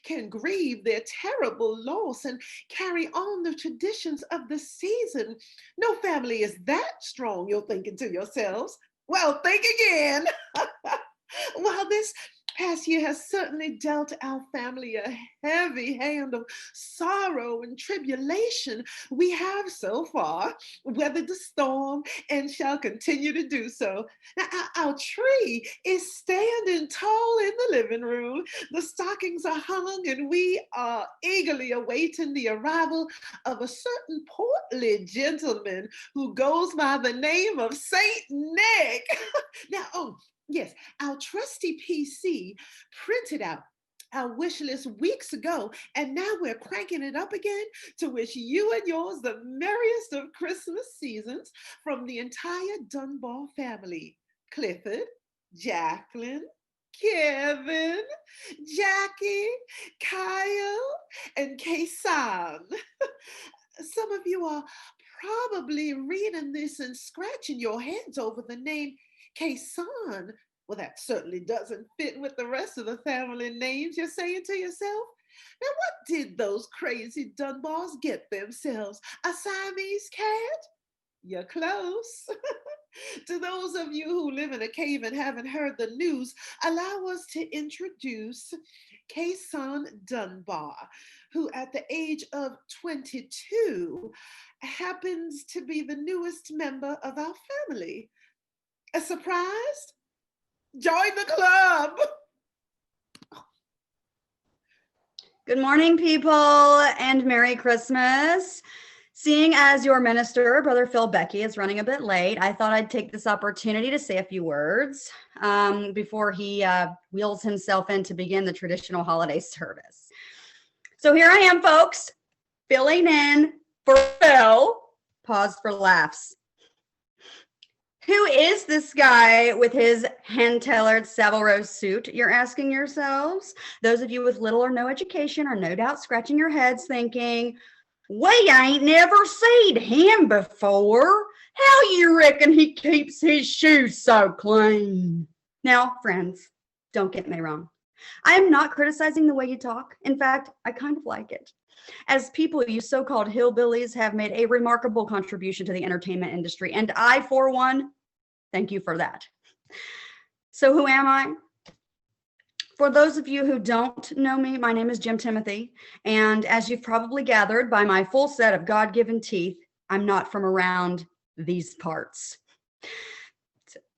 can grieve their terrible loss and carry on the traditions of the season. No family is that strong, you're thinking to yourselves. Well, think again. While this past year has certainly dealt our family a heavy hand of sorrow and tribulation, we have so far weathered the storm and shall continue to do so. Now, our tree is standing tall in the living room. The stockings are hung, and we are eagerly awaiting the arrival of a certain portly gentleman who goes by the name of Saint Nick. Now, yes, our trusty PC printed out our wish list weeks ago, and now we're cranking it up again to wish you and yours the merriest of Christmas seasons from the entire Dunbar family. Clifford, Jacqueline, Kevin, Jackie, Kyle, and Kason. Some of you are probably reading this and scratching your heads over the name Kason. Well, that certainly doesn't fit with the rest of the family names, you're saying to yourself. Now, what did those crazy Dunbars get themselves? A Siamese cat? You're close. To those of you who live in a cave and haven't heard the news, allow us to introduce Kason Dunbar, who at the age of 22 happens to be the newest member of our family. A surprise? Join the club. Good morning, people, and Merry Christmas. Seeing as your minister, Brother Phil Becky, is running a bit late, I thought I'd take this opportunity to say a few words before he wheels himself in to begin the traditional holiday service. So here I am, folks, filling in for Phil. Pause for laughs. Who is this guy with his hand-tailored Savile Row suit, you're asking yourselves? Those of you with little or no education are no doubt scratching your heads thinking, we ain't never seen him before. How you reckon he keeps his shoes so clean? Now, friends, don't get me wrong. I am not criticizing the way you talk. In fact, I kind of like it. As people, you so-called hillbillies have made a remarkable contribution to the entertainment industry, and I, for one, thank you for that. So who am I? For those of you who don't know me, my name is Jim Timothy, and as you've probably gathered by my full set of God-given teeth, I'm not from around these parts.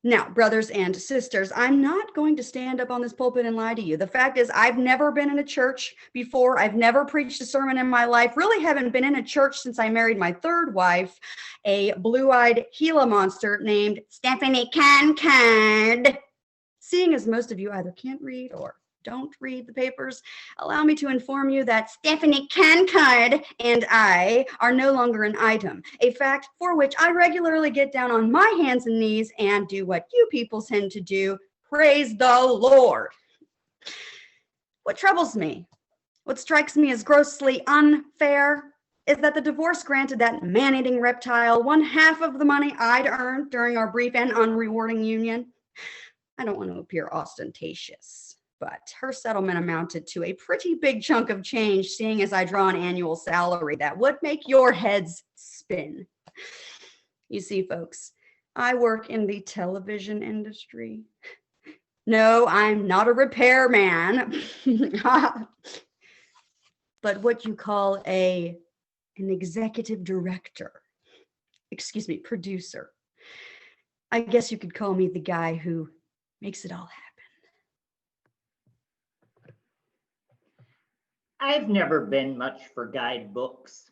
Now, brothers and sisters, I'm not going to stand up on this pulpit and lie to you. The fact is, I've never been in a church before. I've never preached a sermon in my life. Really haven't been in a church since I married my third wife, a blue-eyed Gila monster named Stephanie Cancard. Seeing as most of you either can't read or don't read the papers, allow me to inform you that Stephanie Cancard and I are no longer an item, a fact for which I regularly get down on my hands and knees and do what you people tend to do, praise the Lord. What troubles me, what strikes me as grossly unfair, is that the divorce granted that man-eating reptile one half of the money I'd earned during our brief and unrewarding union. I don't want to appear ostentatious, but her settlement amounted to a pretty big chunk of change, seeing as I draw an annual salary that would make your heads spin. You see, folks, I work in the television industry. No, I'm not a repairman, but what you call an executive director, producer. I guess you could call me the guy who makes it all happen. I've never been much for guidebooks.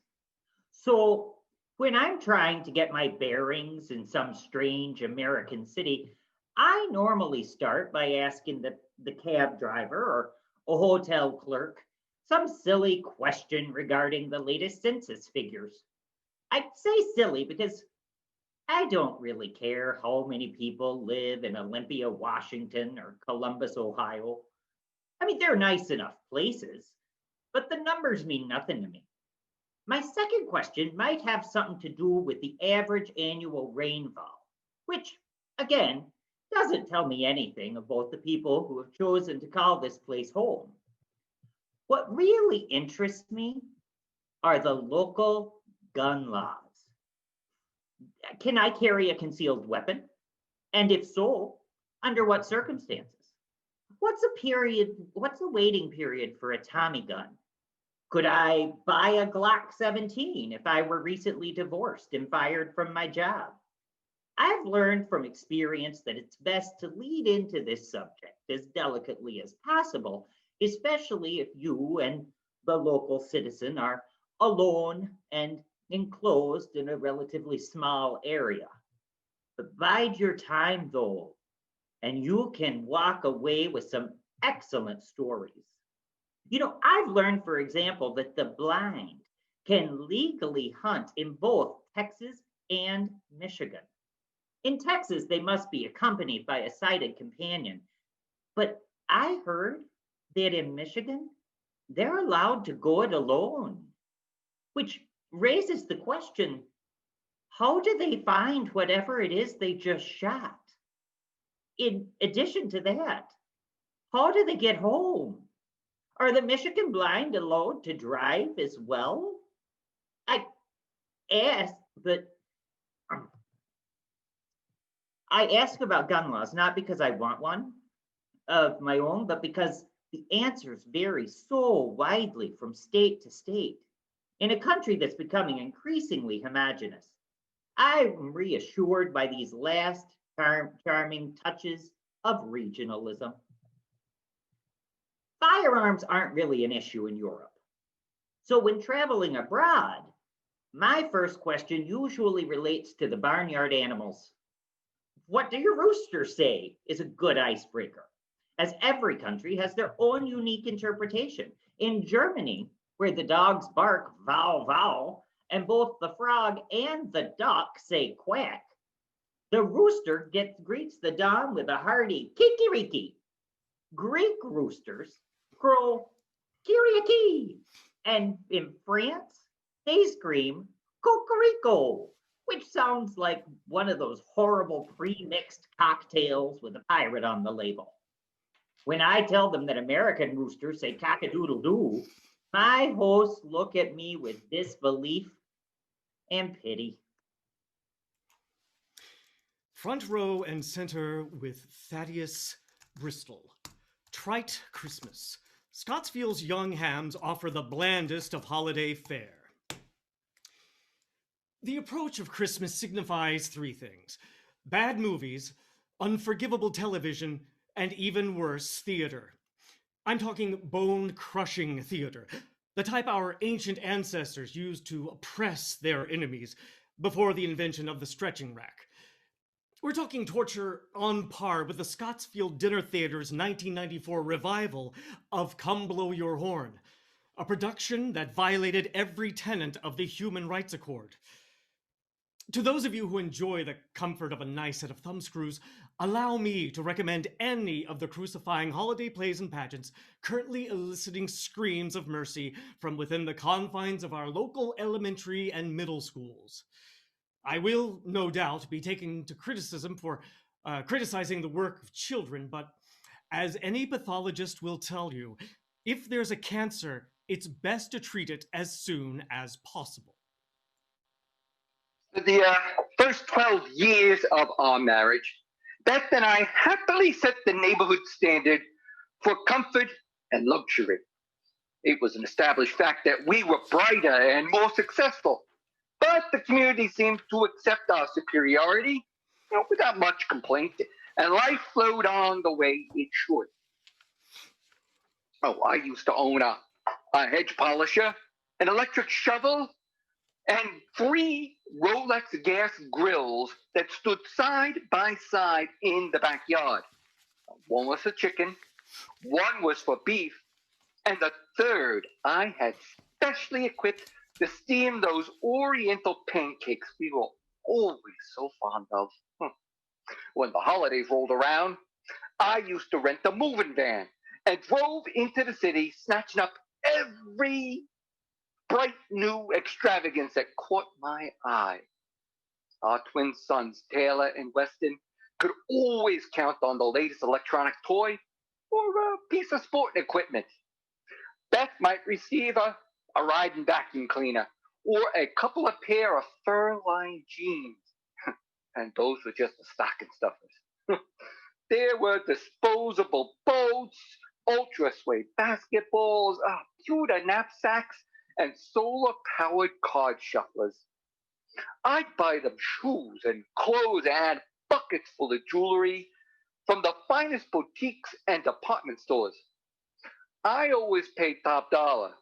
So when I'm trying to get my bearings in some strange American city, I normally start by asking the cab driver or a hotel clerk some silly question regarding the latest census figures. I say silly because I don't really care how many people live in Olympia, Washington, or Columbus, Ohio. I mean, they're nice enough places, but the numbers mean nothing to me. My second question might have something to do with the average annual rainfall, which, again, doesn't tell me anything about the people who have chosen to call this place home. What really interests me are the local gun laws. Can I carry a concealed weapon? And if so, under what circumstances? What's a waiting period for a Tommy gun? Could I buy a Glock 17 if I were recently divorced and fired from my job? I've learned from experience that it's best to lead into this subject as delicately as possible, especially if you and the local citizen are alone and enclosed in a relatively small area. But bide your time though, and you can walk away with some excellent stories. I've learned, for example, that the blind can legally hunt in both Texas and Michigan. In Texas, they must be accompanied by a sighted companion. But I heard that in Michigan, they're allowed to go it alone, which raises the question, how do they find whatever it is they just shot? In addition to that, how do they get home? Are the Michigan blind allowed to drive as well? I asked, but I ask about gun laws, not because I want one of my own, but because the answers vary so widely from state to state. In a country that's becoming increasingly homogenous, I'm reassured by these last charming touches of regionalism. Firearms aren't really an issue in Europe. So when traveling abroad, my first question usually relates to the barnyard animals. What do your roosters say is a good icebreaker, as every country has their own unique interpretation. In Germany, where the dogs bark vow vow, and both the frog and the duck say quack, the rooster greets the dawn with a hearty kikiriki. Greek roosters crow kiriaki, and in France, they scream cocorico, which sounds like one of those horrible pre-mixed cocktails with a pirate on the label. When I tell them that American roosters say cock-a-doodle-doo, my hosts look at me with disbelief and pity. Front row and center with Thaddeus Bristol. Trite Christmas. Scottsfield's young hams offer the blandest of holiday fare. The approach of Christmas signifies three things: bad movies, unforgivable television, and even worse, theater. I'm talking bone-crushing theater, the type our ancient ancestors used to oppress their enemies before the invention of the stretching rack. We're talking torture on par with the Scottsfield Dinner Theater's 1994 revival of Come Blow Your Horn, a production that violated every tenet of the Human Rights Accord. To those of you who enjoy the comfort of a nice set of thumbscrews, allow me to recommend any of the crucifying holiday plays and pageants currently eliciting screams of mercy from within the confines of our local elementary and middle schools. I will, no doubt, be taken to criticism for criticizing the work of children, but as any pathologist will tell you, if there's a cancer, it's best to treat it as soon as possible. For the first 12 years of our marriage, Beth and I happily set the neighborhood standard for comfort and luxury. It was an established fact that we were brighter and more successful, but the community seemed to accept our superiority, without much complaint, and life flowed on the way it should. Oh, I used to own a hedge polisher, an electric shovel, and 3 Rolex gas grills that stood side by side in the backyard. One was for chicken, one was for beef, and the third I had specially equipped to steam those Oriental pancakes we were always so fond of. When the holidays rolled around, I used to rent a moving van and drove into the city, snatching up every bright new extravagance that caught my eye. Our twin sons, Taylor and Weston, could always count on the latest electronic toy or a piece of sporting equipment. Beth might receive a riding vacuum cleaner or a couple of pair of fur-lined jeans. And those were just the stocking stuffers. There were disposable boats, ultra-suede basketballs, pewter knapsacks, and solar-powered card shufflers. I'd buy them shoes and clothes and buckets full of jewelry from the finest boutiques and department stores. I always paid top dollar.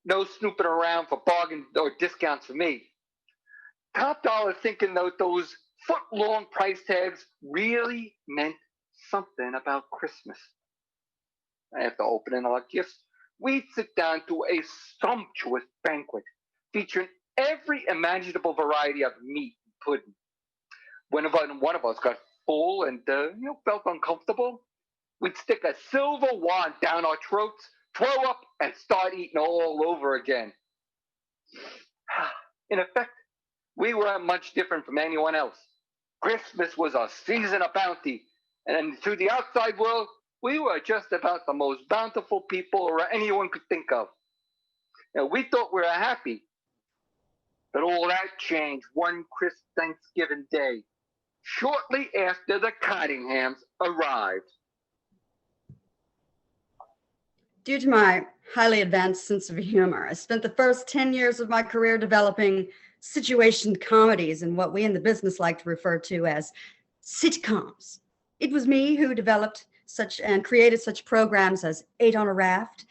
No snooping around for bargain or discounts for me. Top dollar thinking those foot-long price tags really meant something about Christmas. After opening our gifts, we'd sit down to a sumptuous banquet featuring every imaginable variety of meat and pudding. When one of us got full and felt uncomfortable, we'd stick a silver wand down our throats, throw up, and start eating all over again. In effect, we weren't much different from anyone else. Christmas was a season of bounty, and to the outside world, we were just about the most bountiful people anyone could think of. We thought we were happy, but all that changed one crisp Thanksgiving day, shortly after the Cottinghams arrived. Due to my highly advanced sense of humor, I spent the first 10 years of my career developing situation comedies and what we in the business like to refer to as sitcoms. It was me who developed such and created such programs as Eight on a Raft,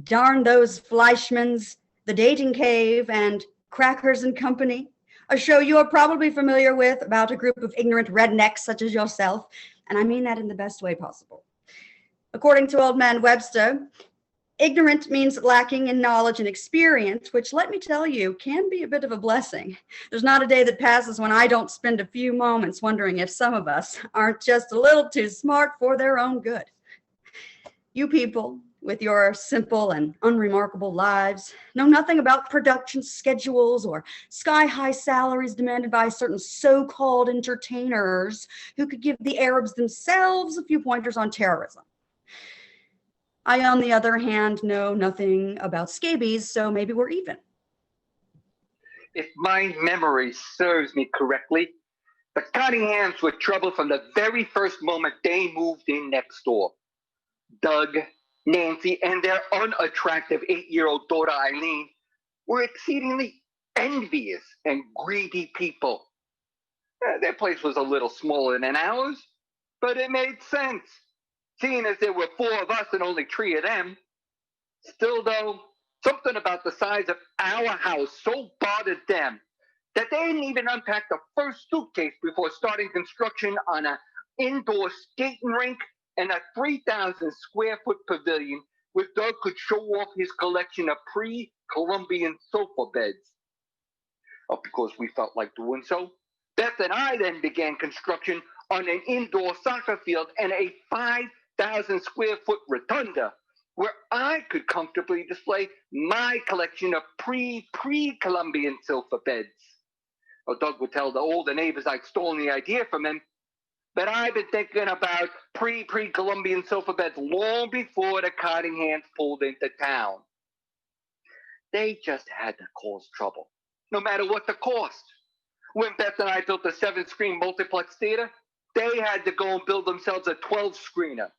Darn Those Fleischmans, The Dating Cave, and Crackers and Company, a show you are probably familiar with about a group of ignorant rednecks such as yourself, and I mean that in the best way possible. According to Old Man Webster, ignorant means lacking in knowledge and experience, which, let me tell you, can be a bit of a blessing. There's not a day that passes when I don't spend a few moments wondering if some of us aren't just a little too smart for their own good. You people, with your simple and unremarkable lives, know nothing about production schedules or sky-high salaries demanded by certain so-called entertainers who could give the Arabs themselves a few pointers on terrorism. I, on the other hand, know nothing about scabies, so maybe we're even. If my memory serves me correctly, the Cottinghams were trouble from the very first moment they moved in next door. Doug, Nancy, and their unattractive 8-year-old daughter Eileen were exceedingly envious and greedy people. Their place was a little smaller than ours, but it made sense, seeing as there were 4 of us and only 3 of them. Still, though, something about the size of our house so bothered them that they didn't even unpack the first suitcase before starting construction on an indoor skating rink and a 3,000 square foot pavilion where Doug could show off his collection of pre-Columbian sofa beds. Because we felt like doing so, Beth and I then began construction on an indoor soccer field and a 5,000 square foot rotunda where I could comfortably display my collection of pre-Columbian sofa beds. Doug would tell all the neighbors I'd stolen the idea from him, but I've been thinking about pre-Columbian sofa beds long before the Cottinghams pulled into town. They just had to cause trouble, no matter what the cost. When Beth and I built the 7-screen multiplex theater, they had to go and build themselves a 12-screener.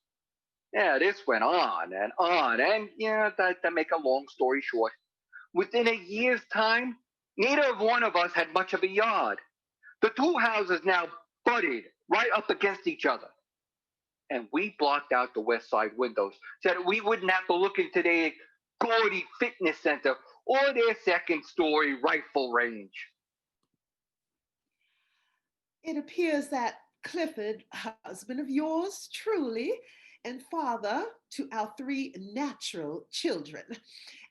Yeah, this went on, and to make a long story short, within a year's time, neither one of us had much of a yard. The 2 houses now butted right up against each other. And we blocked out the west side windows so that we wouldn't have to look into their gaudy fitness center or their 2nd-story rifle range. It appears that Clifford, husband of yours truly, and father to our 3 natural children,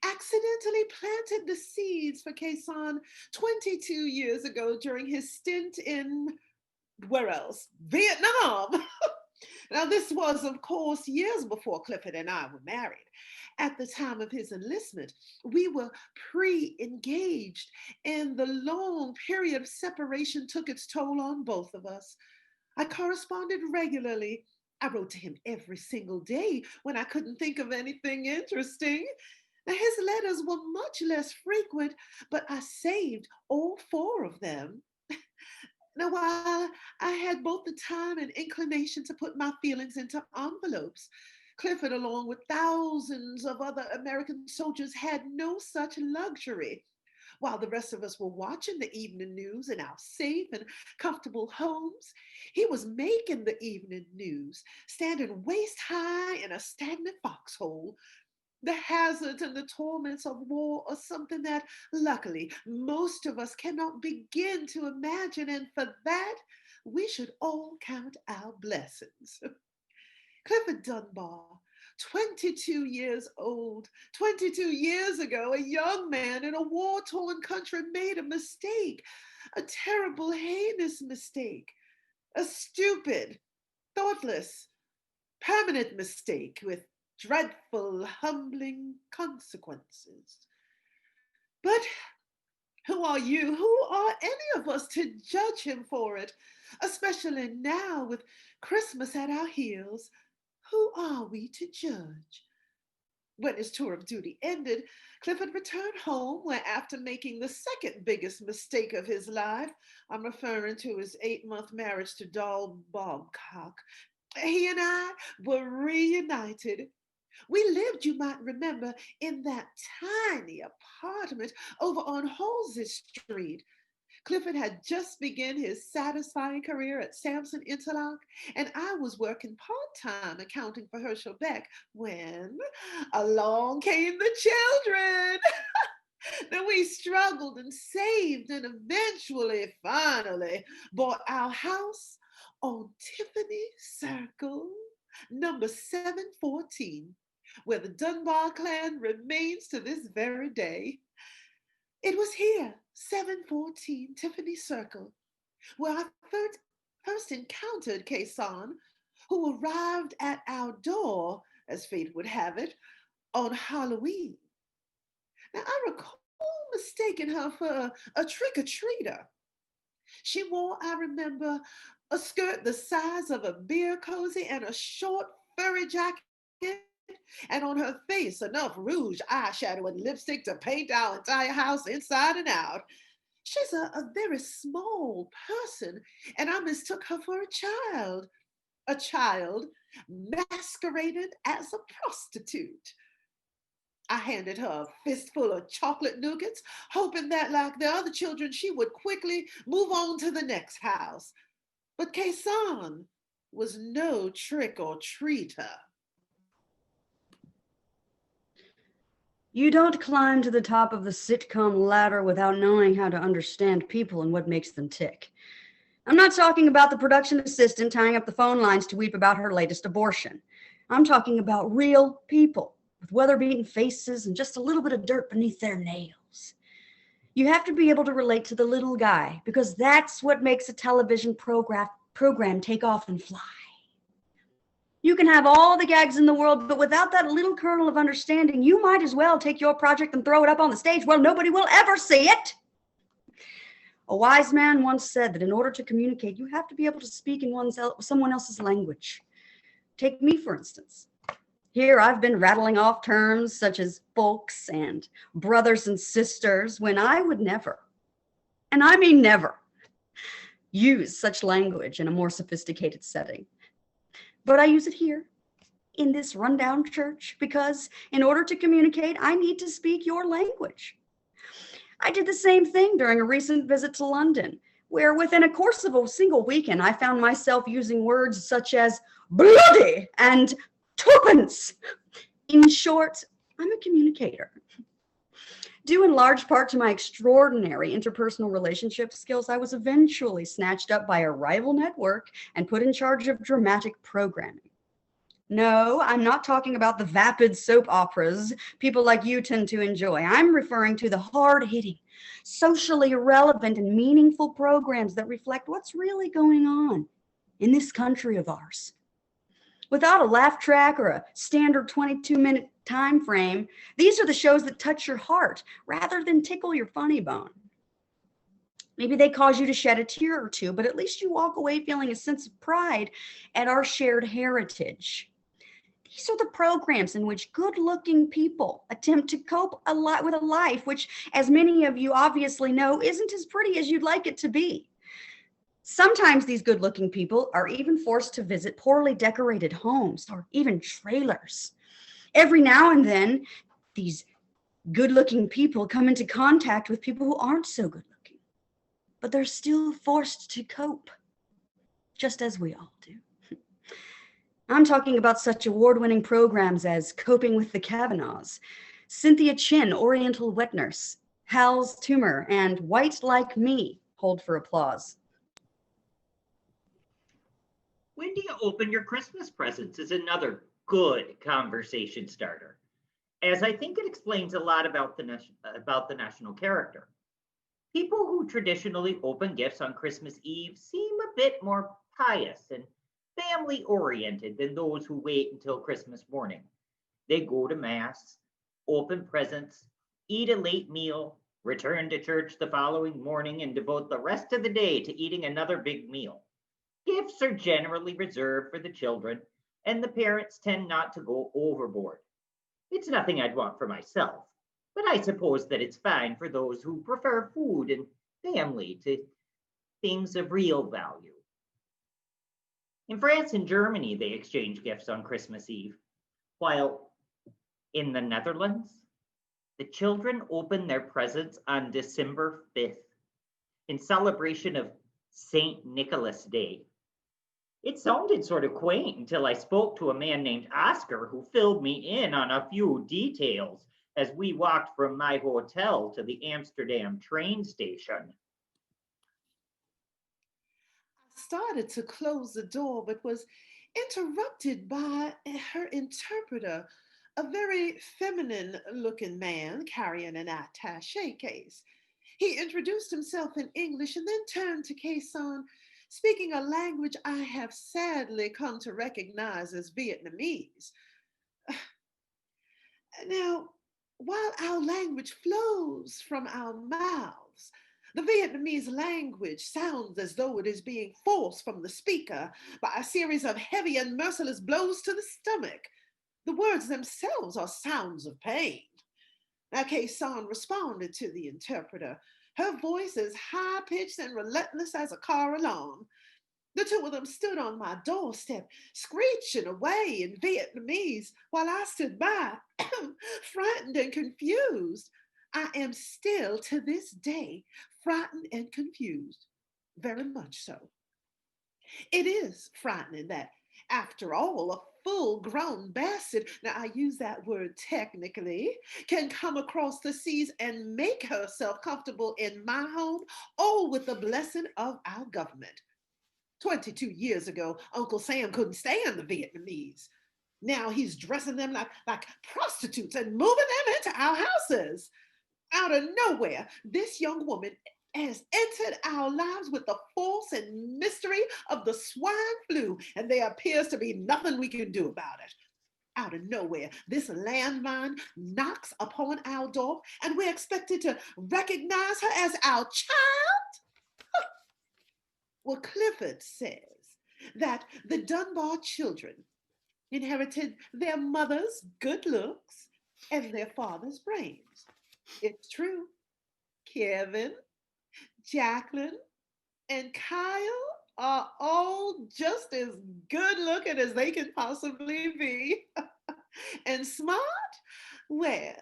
accidentally planted the seeds for Kason 22 years ago during his stint in, where else? Vietnam. Now, this was, of course, years before Clifford and I were married. At the time of his enlistment, we were pre-engaged, and the long period of separation took its toll on both of us. I corresponded regularly I wrote to him every single day when I couldn't think of anything interesting. Now, his letters were much less frequent, but I saved all 4 of them. Now, while I had both the time and inclination to put my feelings into envelopes, Clifford, along with thousands of other American soldiers, had no such luxury. While the rest of us were watching the evening news in our safe and comfortable homes, he was making the evening news, standing waist high in a stagnant foxhole. The hazards and the torments of war are something that, luckily, most of us cannot begin to imagine, and for that, we should all count our blessings. Clifford Dunbar, 22 years old, 22 years ago, a young man in a war-torn country made a mistake, a terrible, heinous mistake, a stupid, thoughtless, permanent mistake with dreadful, humbling consequences. But who are you? Who are any of us to judge him for it? Especially now with Christmas at our heels. Who are we to judge? When his tour of duty ended, Clifford returned home, where after making the second biggest mistake of his life, I'm referring to his 8-month marriage to Doll Bobcock, he and I were reunited. We lived, you might remember, in that tiny apartment over on Halsey Street. Clifford had just begun his satisfying career at Samson Interlock, and I was working part-time accounting for Herschel Beck when along came the children. Then we struggled and saved and eventually, finally, bought our house on Tiffany Circle, number 714, where the Dunbar clan remains to this very day. It was here, 714 Tiffany Circle, where I first encountered Kason, who arrived at our door, as fate would have it, on Halloween. Now, I recall mistaking her for a trick-or-treater. She wore, I remember, a skirt the size of a beer cozy and a short, furry jacket, and on her face enough rouge, eyeshadow, and lipstick to paint our entire house inside and out. She's a very small person, and I mistook her for a child masqueraded as a prostitute. I handed her a fistful of chocolate nougats, hoping that, like the other children, she would quickly move on to the next house. But Kason was no trick-or-treater. You don't climb to the top of the sitcom ladder without knowing how to understand people and what makes them tick. I'm not talking about the production assistant tying up the phone lines to weep about her latest abortion. I'm talking about real people with weather-beaten faces and just a little bit of dirt beneath their nails. You have to be able to relate to the little guy, because that's what makes a television program take off and fly. You can have all the gags in the world, but without that little kernel of understanding, you might as well take your project and throw it up on the stage where nobody will ever see it. A wise man once said that in order to communicate, you have to be able to speak in someone else's language. Take me, for instance. Here I've been rattling off terms such as folks and brothers and sisters when I would never, and I mean never, use such language in a more sophisticated setting. But I use it here in this rundown church because in order to communicate, I need to speak your language. I did the same thing during a recent visit to London, where within a course of a single weekend, I found myself using words such as bloody and twopence. In short, I'm a communicator. Due in large part to my extraordinary interpersonal relationship skills, I was eventually snatched up by a rival network and put in charge of dramatic programming. No, I'm not talking about the vapid soap operas people like you tend to enjoy. I'm referring to the hard-hitting, socially relevant, and meaningful programs that reflect what's really going on in this country of ours. Without a laugh track or a standard 22-minute time frame, these are the shows that touch your heart rather than tickle your funny bone. Maybe they cause you to shed a tear or two, but at least you walk away feeling a sense of pride at our shared heritage. These are the programs in which good-looking people attempt to cope a lot with a life, which, as many of you obviously know, isn't as pretty as you'd like it to be. Sometimes these good-looking people are even forced to visit poorly decorated homes or even trailers. Every now and then, these good-looking people come into contact with people who aren't so good-looking, but they're still forced to cope, just as we all do. I'm talking about such award-winning programs as Coping with the Kavanaughs, Cynthia Chin, Oriental Wet Nurse, Hal's Tumor, and White Like Me hold for applause. When do you open your Christmas presents is another good conversation starter, as I think it explains a lot about the national character. People who traditionally open gifts on Christmas Eve seem a bit more pious and family oriented than those who wait until Christmas morning. They go to Mass, open presents, eat a late meal, return to church the following morning, and devote the rest of the day to eating another big meal. Gifts are generally reserved for the children, and the parents tend not to go overboard. It's nothing I'd want for myself, but I suppose that it's fine for those who prefer food and family to things of real value. In France and Germany, they exchange gifts on Christmas Eve, while in the Netherlands, the children open their presents on December 5th in celebration of St. Nicholas Day. It sounded sort of quaint until I spoke to a man named Oscar who filled me in on a few details as we walked from my hotel to the Amsterdam train station. Started to close the door, but was interrupted by her interpreter, a very feminine looking man carrying an attache case. He introduced himself in English and then turned to Kason, speaking a language I have sadly come to recognize as Vietnamese. Now, while our language flows from our mouths, the Vietnamese language sounds as though it is being forced from the speaker by a series of heavy and merciless blows to the stomach. The words themselves are sounds of pain. Now, Kason responded to the interpreter, her voice as high-pitched and relentless as a car alarm. The two of them stood on my doorstep, screeching away in Vietnamese while I stood by, frightened and confused. I am still, to this day, frightened and confused, very much so. It is frightening that, after all, a full-grown bastard, now I use that word technically, can come across the seas and make herself comfortable in my home, all with the blessing of our government. 22 years ago, Uncle Sam couldn't stand the Vietnamese. Now he's dressing them like prostitutes and moving them into our houses. Out of nowhere, this young woman has entered our lives with the force and mystery of the swine flu, and there appears to be nothing we can do about it. Out of nowhere, this landmine knocks upon our door, and we're expected to recognize her as our child? Well, Clifford says that the Dunbar children inherited their mother's good looks and their father's brains. It's true. Kevin, Jacqueline, and Kyle are all just as good looking as they can possibly be. And smart? Well,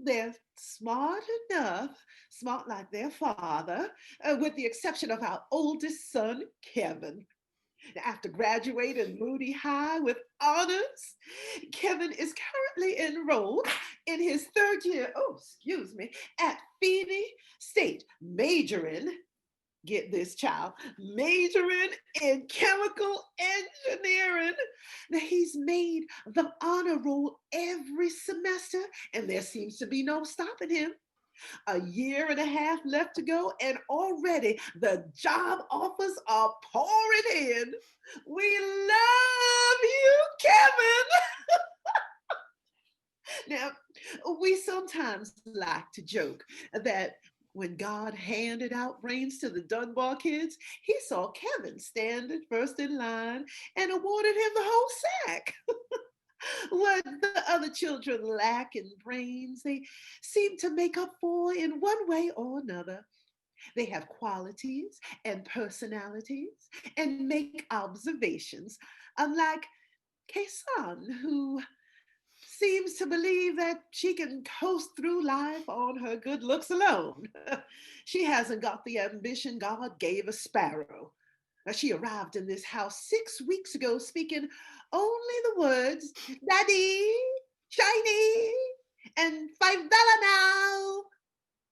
they're smart enough, smart like their father, with the exception of our oldest son, Kevin. After graduating Moody High with honors, Kevin is currently enrolled in his third year, at Feeney State, majoring, get this child, majoring in chemical engineering. Now he's made the honor roll every semester, and there seems to be no stopping him. A year and a half left to go, and already the job offers are pouring in. We love you, Kevin. Now, we sometimes like to joke that When God handed out brains to the Dunbar kids, he saw Kevin standing first in line and awarded him the whole sack. What the other children lack in brains, they seem to make up for in one way or another. They have qualities and personalities and make observations, unlike Kason, who seems to believe that she can coast through life on her good looks alone. She hasn't got the ambition God gave a sparrow. Now, she arrived in this house 6 weeks ago speaking only the words daddy, shiny, and $5 now.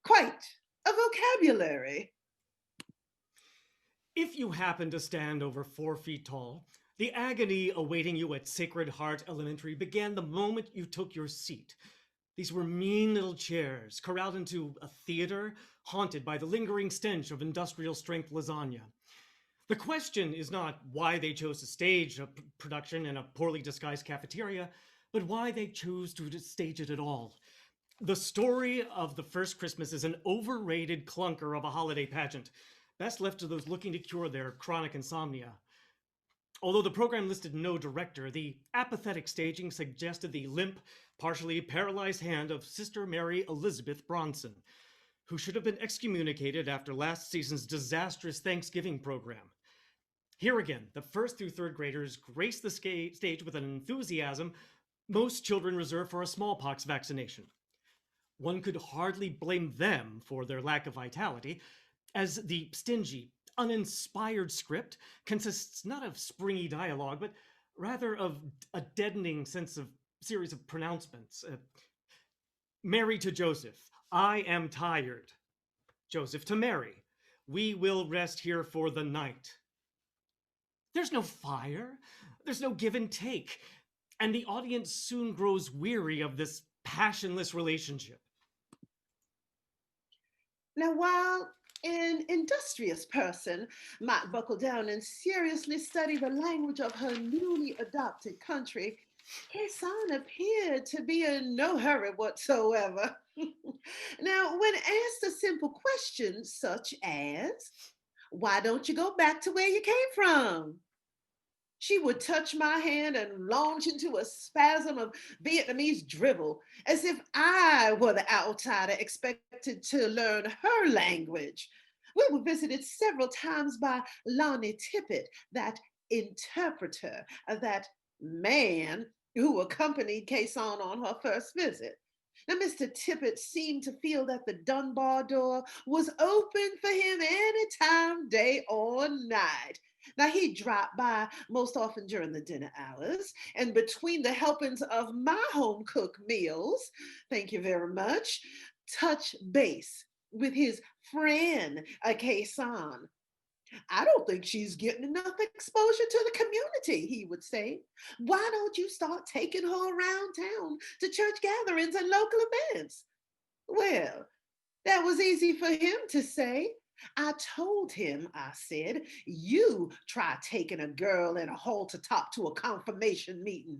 Quite a vocabulary. If you happen to stand over 4 feet tall, the agony awaiting you at Sacred Heart Elementary began the moment you took your seat. These were mean little chairs corralled into a theater haunted by the lingering stench of industrial strength lasagna. The question is not why they chose to stage a production in a poorly disguised cafeteria, but why they chose to stage it at all. The story of the first Christmas is an overrated clunker of a holiday pageant, best left to those looking to cure their chronic insomnia. Although the program listed no director, the apathetic staging suggested the limp, partially paralyzed hand of Sister Mary Elizabeth Bronson, who should have been excommunicated after last season's disastrous Thanksgiving program. Here again, the first through third graders grace the stage with an enthusiasm most children reserve for a smallpox vaccination. One could hardly blame them for their lack of vitality, as the stingy, uninspired script consists not of springy dialogue, but rather of a deadening series of pronouncements. Mary to Joseph, I am tired. Joseph to Mary, we will rest here for the night. There's no fire, there's no give and take, and the audience soon grows weary of this passionless relationship. Now, while an industrious person might buckle down and seriously study the language of her newly adopted country, Kason appeared to be in no hurry whatsoever. Now, when asked a simple question such as, why don't you go back to where you came from? She would touch my hand and launch into a spasm of Vietnamese drivel, as if I were the outsider expected to learn her language. We were visited several times by Lonnie Tippett, that interpreter, that man who accompanied Kason on her first visit. Now, Mr. Tippett seemed to feel that the Dunbar door was open for him any time, day or night. Now, he dropped by most often during the dinner hours and between the helpings of my home cooked meals, thank you very much, touch base with his friend, Kason. I don't think she's getting enough exposure to the community, he would say. Why don't you start taking her around town to church gatherings and local events? Well, that was easy for him to say. I told him, I said, you try taking a girl in a halter top to a confirmation meeting.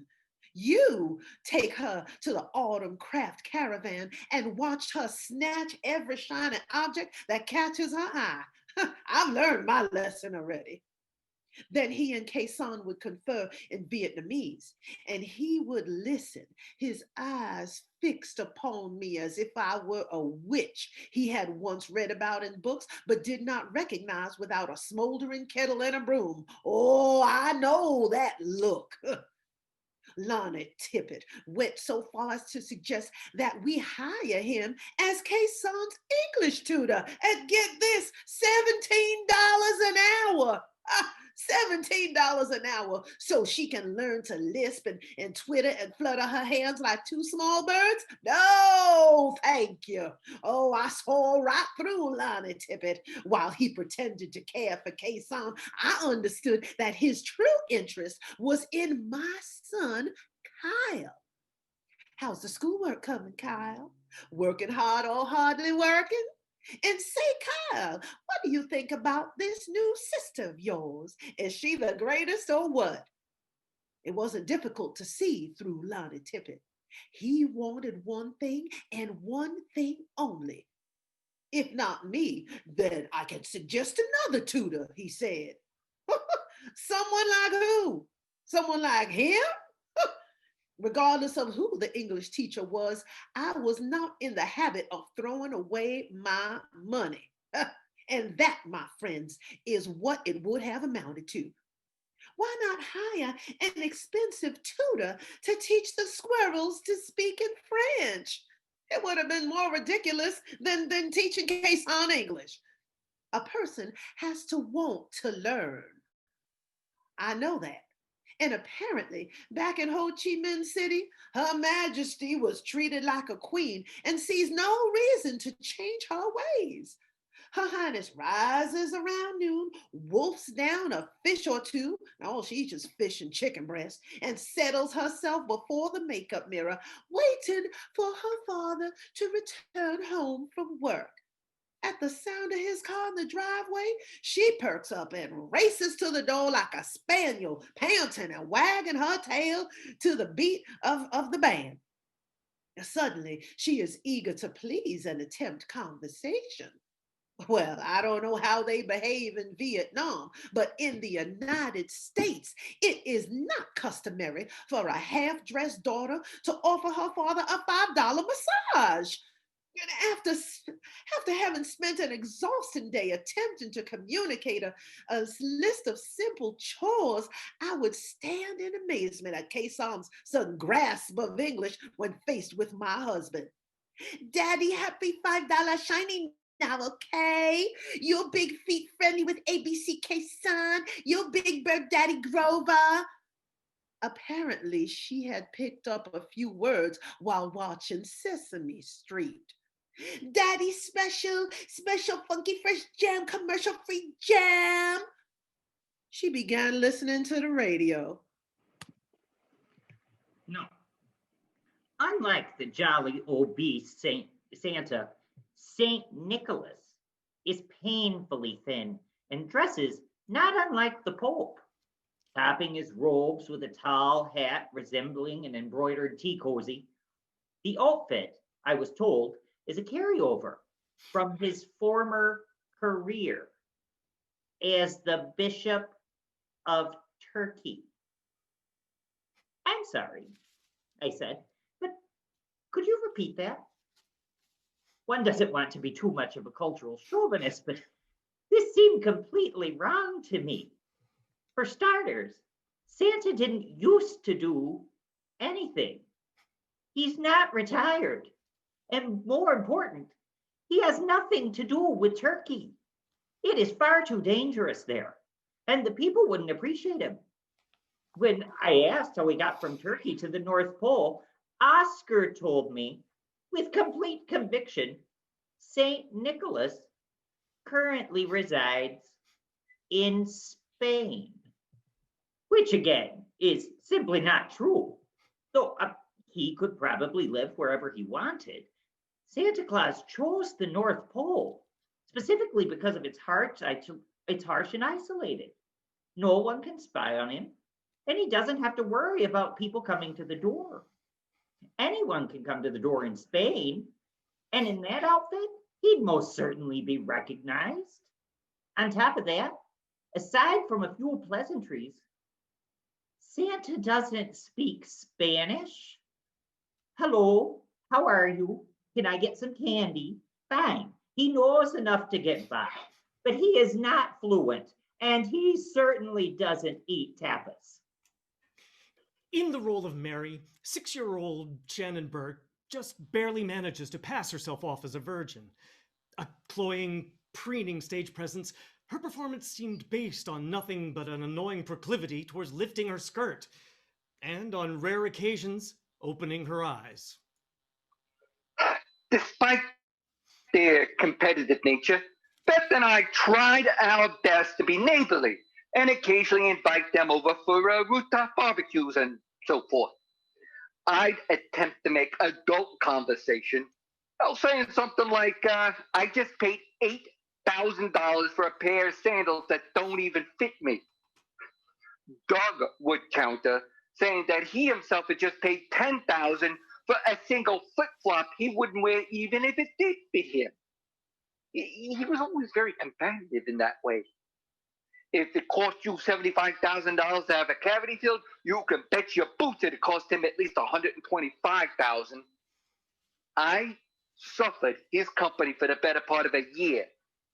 You take her to the autumn craft caravan and watch her snatch every shiny object that catches her eye. I've learned my lesson already. Then he and Kason would confer in Vietnamese, and he would listen, his eyes fixed upon me as if I were a witch he had once read about in books, but did not recognize without a smoldering kettle and a broom. Oh, I know that look. Lonnie Tippett went so far as to suggest that we hire him as Kason's English tutor and get this, $17 an hour. $17 an hour so she can learn to lisp and twitter and flutter her hands like two small birds? No, thank you. Oh, I saw right through Lonnie Tippett. While he pretended to care for Kason, I understood that his true interest was in my son, Kyle. How's the schoolwork coming, Kyle? Working hard or hardly working? And say, Kyle, what do you think about this new sister of yours? Is she the greatest or what? It wasn't difficult to see through Lonnie Tippett. He wanted one thing and one thing only: If not me, then I can suggest another tutor, he said. Someone like who? Someone like him? Regardless of who the English teacher was, I was not in the habit of throwing away my money. And that, my friends, is what it would have amounted to. Why not hire an expensive tutor to teach the squirrels to speak in French? It would have been more ridiculous than teaching caisson English. A person has to want to learn. I know that. And apparently, back in Ho Chi Minh City, Her Majesty was treated like a queen and sees no reason to change her ways. Her Highness rises around noon, wolfs down a fish or two, oh, she eats just fish and chicken breast, and settles herself before the makeup mirror, waiting for her father to return home from work. At the sound of his car in the driveway, she perks up and races to the door like a spaniel, panting and wagging her tail to the beat of the band. Suddenly, she is eager to please and attempt conversation. Well, I don't know how they behave in Vietnam, but in the United States, it is not customary for a half-dressed daughter to offer her father a $5 massage. After having spent an exhausting day attempting to communicate a list of simple chores, I would stand in amazement at Kaysom's sudden grasp of English when faced with my husband. Daddy, happy $5 shiny now, okay? Your big feet friendly with ABC Kason. Your big bird daddy Grover. Apparently, she had picked up a few words while watching Sesame Street. Daddy special funky fresh jam, commercial free jam. She began listening to the radio. No. Unlike the jolly obese Santa, St. Nicholas is painfully thin and dresses not unlike the Pope, topping his robes with a tall hat resembling an embroidered tea cozy. The outfit, I was told, is a carryover from his former career as the Bishop of Turkey. I'm sorry, I said, but could you repeat that? One doesn't want to be too much of a cultural chauvinist, but this seemed completely wrong to me. For starters, Santa didn't used to do anything. He's not retired. And more important, he has nothing to do with Turkey. It is far too dangerous there, and the people wouldn't appreciate him. When I asked how he got from Turkey to the North Pole, Oscar told me, with complete conviction, St. Nicholas currently resides in Spain, which again is simply not true. Though he could probably live wherever he wanted. Santa Claus chose the North Pole, specifically because of its harsh and isolated. No one can spy on him, and he doesn't have to worry about people coming to the door. Anyone can come to the door in Spain, and in that outfit, he'd most certainly be recognized. On top of that, aside from a few pleasantries, Santa doesn't speak Spanish. Hello, how are you? Can I get some candy? Fine. He knows enough to get by, but he is not fluent, and he certainly doesn't eat tapas. In the role of Mary, 6-year-old Shannon Burke just barely manages to pass herself off as a virgin. A cloying, preening stage presence, her performance seemed based on nothing but an annoying proclivity towards lifting her skirt, and on rare occasions, opening her eyes. Despite their competitive nature, Beth and I tried our best to be neighborly and occasionally invite them over for rooftop barbecues and so forth. I'd attempt to make adult conversation, saying something like, I just paid $8,000 for a pair of sandals that don't even fit me. Doug would counter, saying that he himself had just paid $10,000 for a single flip-flop he wouldn't wear even if it did fit him. He was always very competitive in that way. If it cost you $75,000 to have a cavity filled, you can bet your boots it cost him at least $125,000. I suffered his company for the better part of a year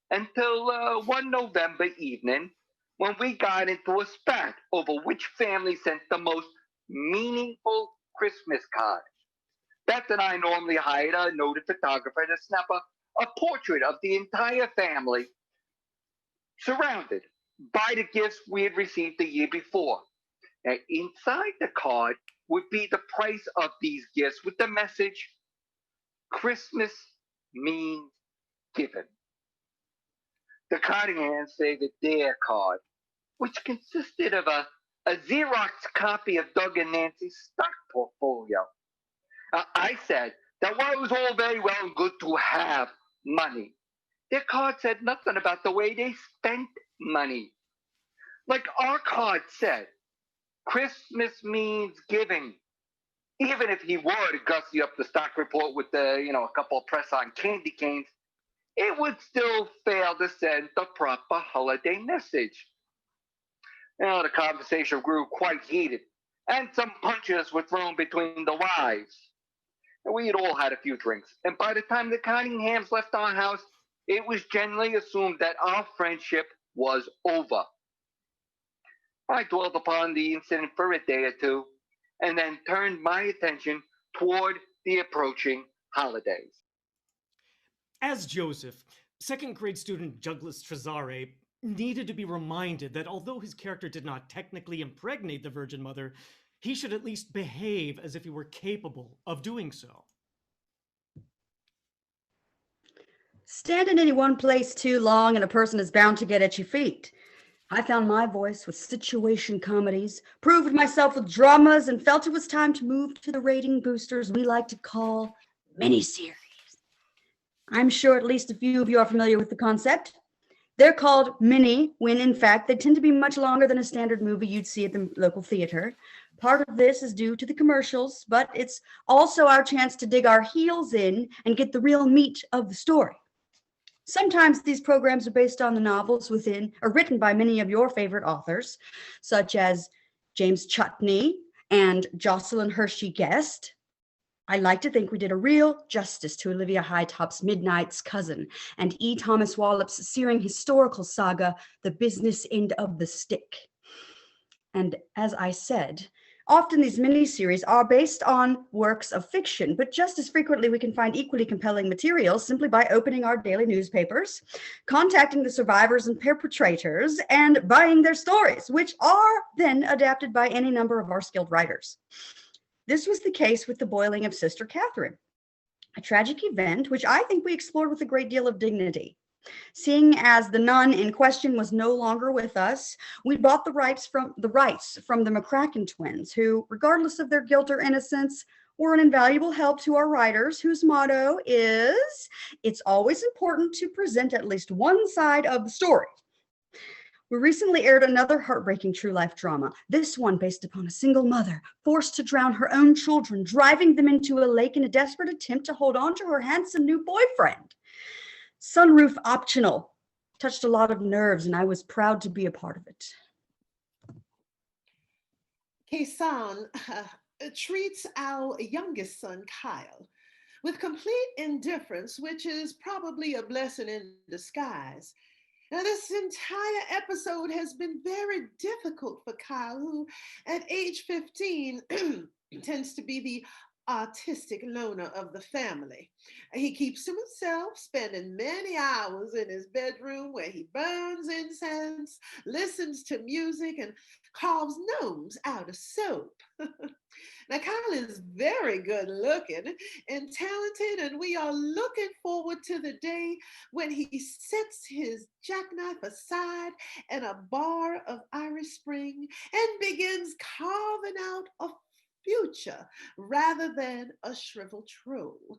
until one November evening when we got into a spat over which family sent the most meaningful Christmas card. Beth and I normally hired a noted photographer to snap a portrait of the entire family, surrounded by the gifts we had received the year before. Now, inside the card would be the price of these gifts with the message, Christmas means giving. The carding hands favored their card, which consisted of a Xerox copy of Doug and Nancy's stock portfolio. I said that while it was all very well and good to have money, their card said nothing about the way they spent money. Like our card said, Christmas means giving. Even if he were to gussy up the stock report with a couple of press-on candy canes, it would still fail to send the proper holiday message. The conversation grew quite heated, and some punches were thrown between the wives. We had all had a few drinks, and by the time the Cunninghams left our house, it was generally assumed that our friendship was over. I dwelled upon the incident for a day or two, and then turned my attention toward the approaching holidays. As Joseph, second grade student Douglas Trezare needed to be reminded that although his character did not technically impregnate the Virgin Mother, he should at least behave as if he were capable of doing so. Stand in any one place too long and a person is bound to get itchy feet. I found my voice with situation comedies, proved myself with dramas, and felt it was time to move to the rating boosters we like to call miniseries. I'm sure at least a few of you are familiar with the concept. They're called mini when, in fact, they tend to be much longer than a standard movie you'd see at the local theater. Part of this is due to the commercials, but it's also our chance to dig our heels in and get the real meat of the story. Sometimes these programs are based on the novels within or written by many of your favorite authors, such as James Chutney and Jocelyn Hershey Guest. I like to think we did a real justice to Olivia Hightop's Midnight's Cousin and E. Thomas Wallop's searing historical saga, The Business End of the Stick. And as I said, often these miniseries are based on works of fiction, but just as frequently we can find equally compelling materials simply by opening our daily newspapers, contacting the survivors and perpetrators, and buying their stories, which are then adapted by any number of our skilled writers. This was the case with the boiling of Sister Catherine, a tragic event which I think we explored with a great deal of dignity. Seeing as the nun in question was no longer with us, we bought the rights from the McCracken twins, who, regardless of their guilt or innocence, were an invaluable help to our writers, whose motto is, it's always important to present at least one side of the story. We recently aired another heartbreaking true life drama, this one based upon a single mother forced to drown her own children, driving them into a lake in a desperate attempt to hold on to her handsome new boyfriend. Sunroof optional. Touched a lot of nerves, and I was proud to be a part of it. Kaysan treats our youngest son, Kyle, with complete indifference, which is probably a blessing in disguise. Now, this entire episode has been very difficult for Kyle, who at age 15 tends to be the artistic loner of the family. He keeps to himself, spending many hours in his bedroom where he burns incense, listens to music, and carves gnomes out of soap. Now, Kyle is very good looking and talented, and we are looking forward to the day when he sets his jackknife aside in a bar of Irish Spring and begins carving out a future rather than a shriveled troll.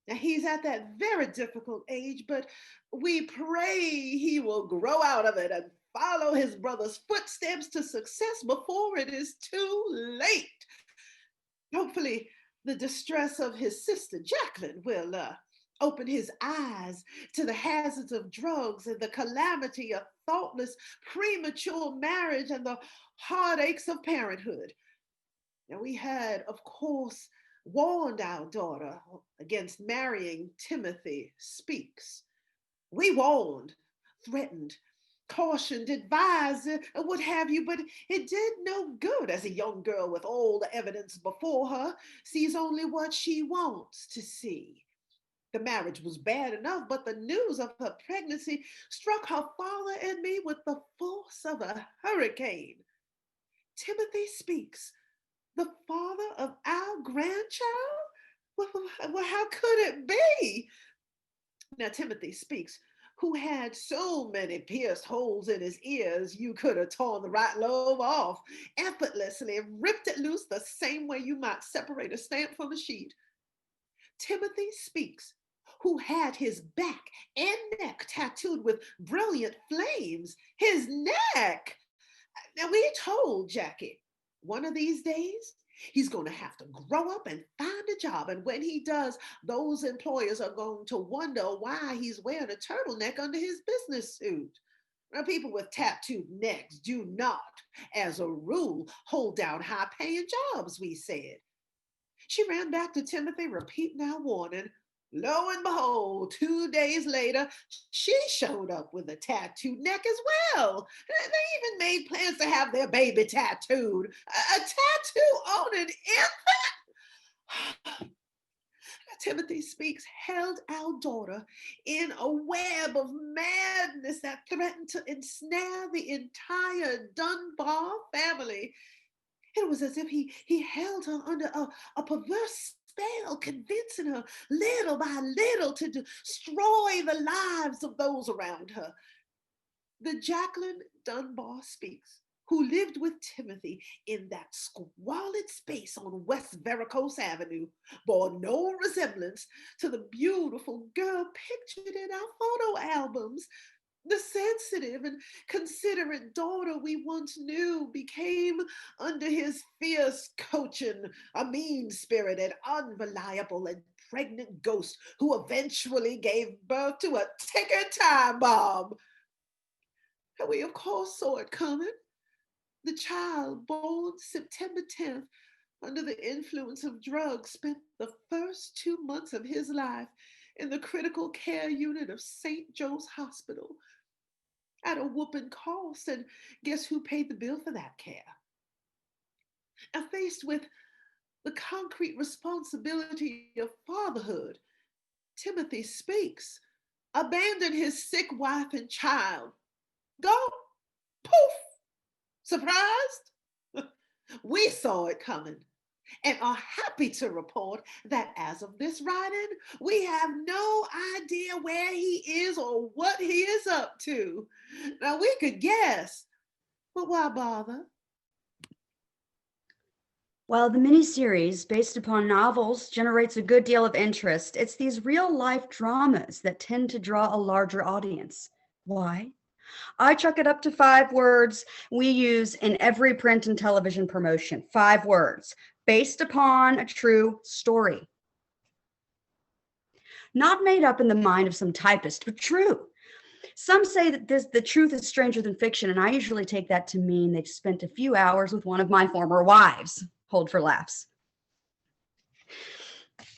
Now, he's at that very difficult age, but we pray he will grow out of it and follow his brother's footsteps to success before it is too late. Hopefully, the distress of his sister Jacqueline will opened his eyes to the hazards of drugs and the calamity of thoughtless, premature marriage and the heartaches of parenthood. Now, we had, of course, warned our daughter against marrying Timothy Speaks. We warned, threatened, cautioned, advised, what have you, but it did no good as a young girl with all the evidence before her sees only what she wants to see. The marriage was bad enough, but the news of her pregnancy struck her father and me with the force of a hurricane. Timothy Speaks, the father of our grandchild? Well, how could it be? Now, Timothy Speaks, who had so many pierced holes in his ears you could have torn the right lobe off, effortlessly ripped it loose the same way you might separate a stamp from a sheet. Timothy Speaks, who had his back and neck tattooed with brilliant flames. His neck! Now, we told Jackie, one of these days, he's going to have to grow up and find a job. And when he does, those employers are going to wonder why he's wearing a turtleneck under his business suit. Now, people with tattooed necks do not, as a rule, hold down high-paying jobs, we said. She ran back to Timothy, repeating our warning. Lo and behold, 2 days later, she showed up with a tattooed neck as well. They even made plans to have their baby tattooed. A tattoo on an infant? Timothy Speaks held our daughter in a web of madness that threatened to ensnare the entire Dunbar family. It was as if he held her under a perverse spell, convincing her little by little to destroy the lives of those around her. The Jacqueline Dunbar Speaks, who lived with Timothy in that squalid space on West Veracruz Avenue, bore no resemblance to the beautiful girl pictured in our photo albums. The sensitive and considerate daughter we once knew became, under his fierce coaching, a mean-spirited, unreliable, and pregnant ghost who eventually gave birth to a ticking time bomb. And we, of course, saw it coming. The child, born September 10th, under the influence of drugs, spent the first 2 months of his life in the critical care unit of St. Joe's Hospital at a whooping cost, and guess who paid the bill for that care? Now, faced with the concrete responsibility of fatherhood, Timothy Speaks abandoned his sick wife and child. Gone, poof, surprised? We saw it coming and are happy to report that as of this writing, we have no idea where he is or what he is up to. Now, we could guess, but why bother? While the miniseries, based upon novels, generates a good deal of interest, it's these real-life dramas that tend to draw a larger audience. Why? I chuck it up to 5 words we use in every print and television promotion. 5 words. Based upon a true story. Not made up in the mind of some typist, but true. Some say that the truth is stranger than fiction, and I usually take that to mean they've spent a few hours with one of my former wives. Hold for laughs.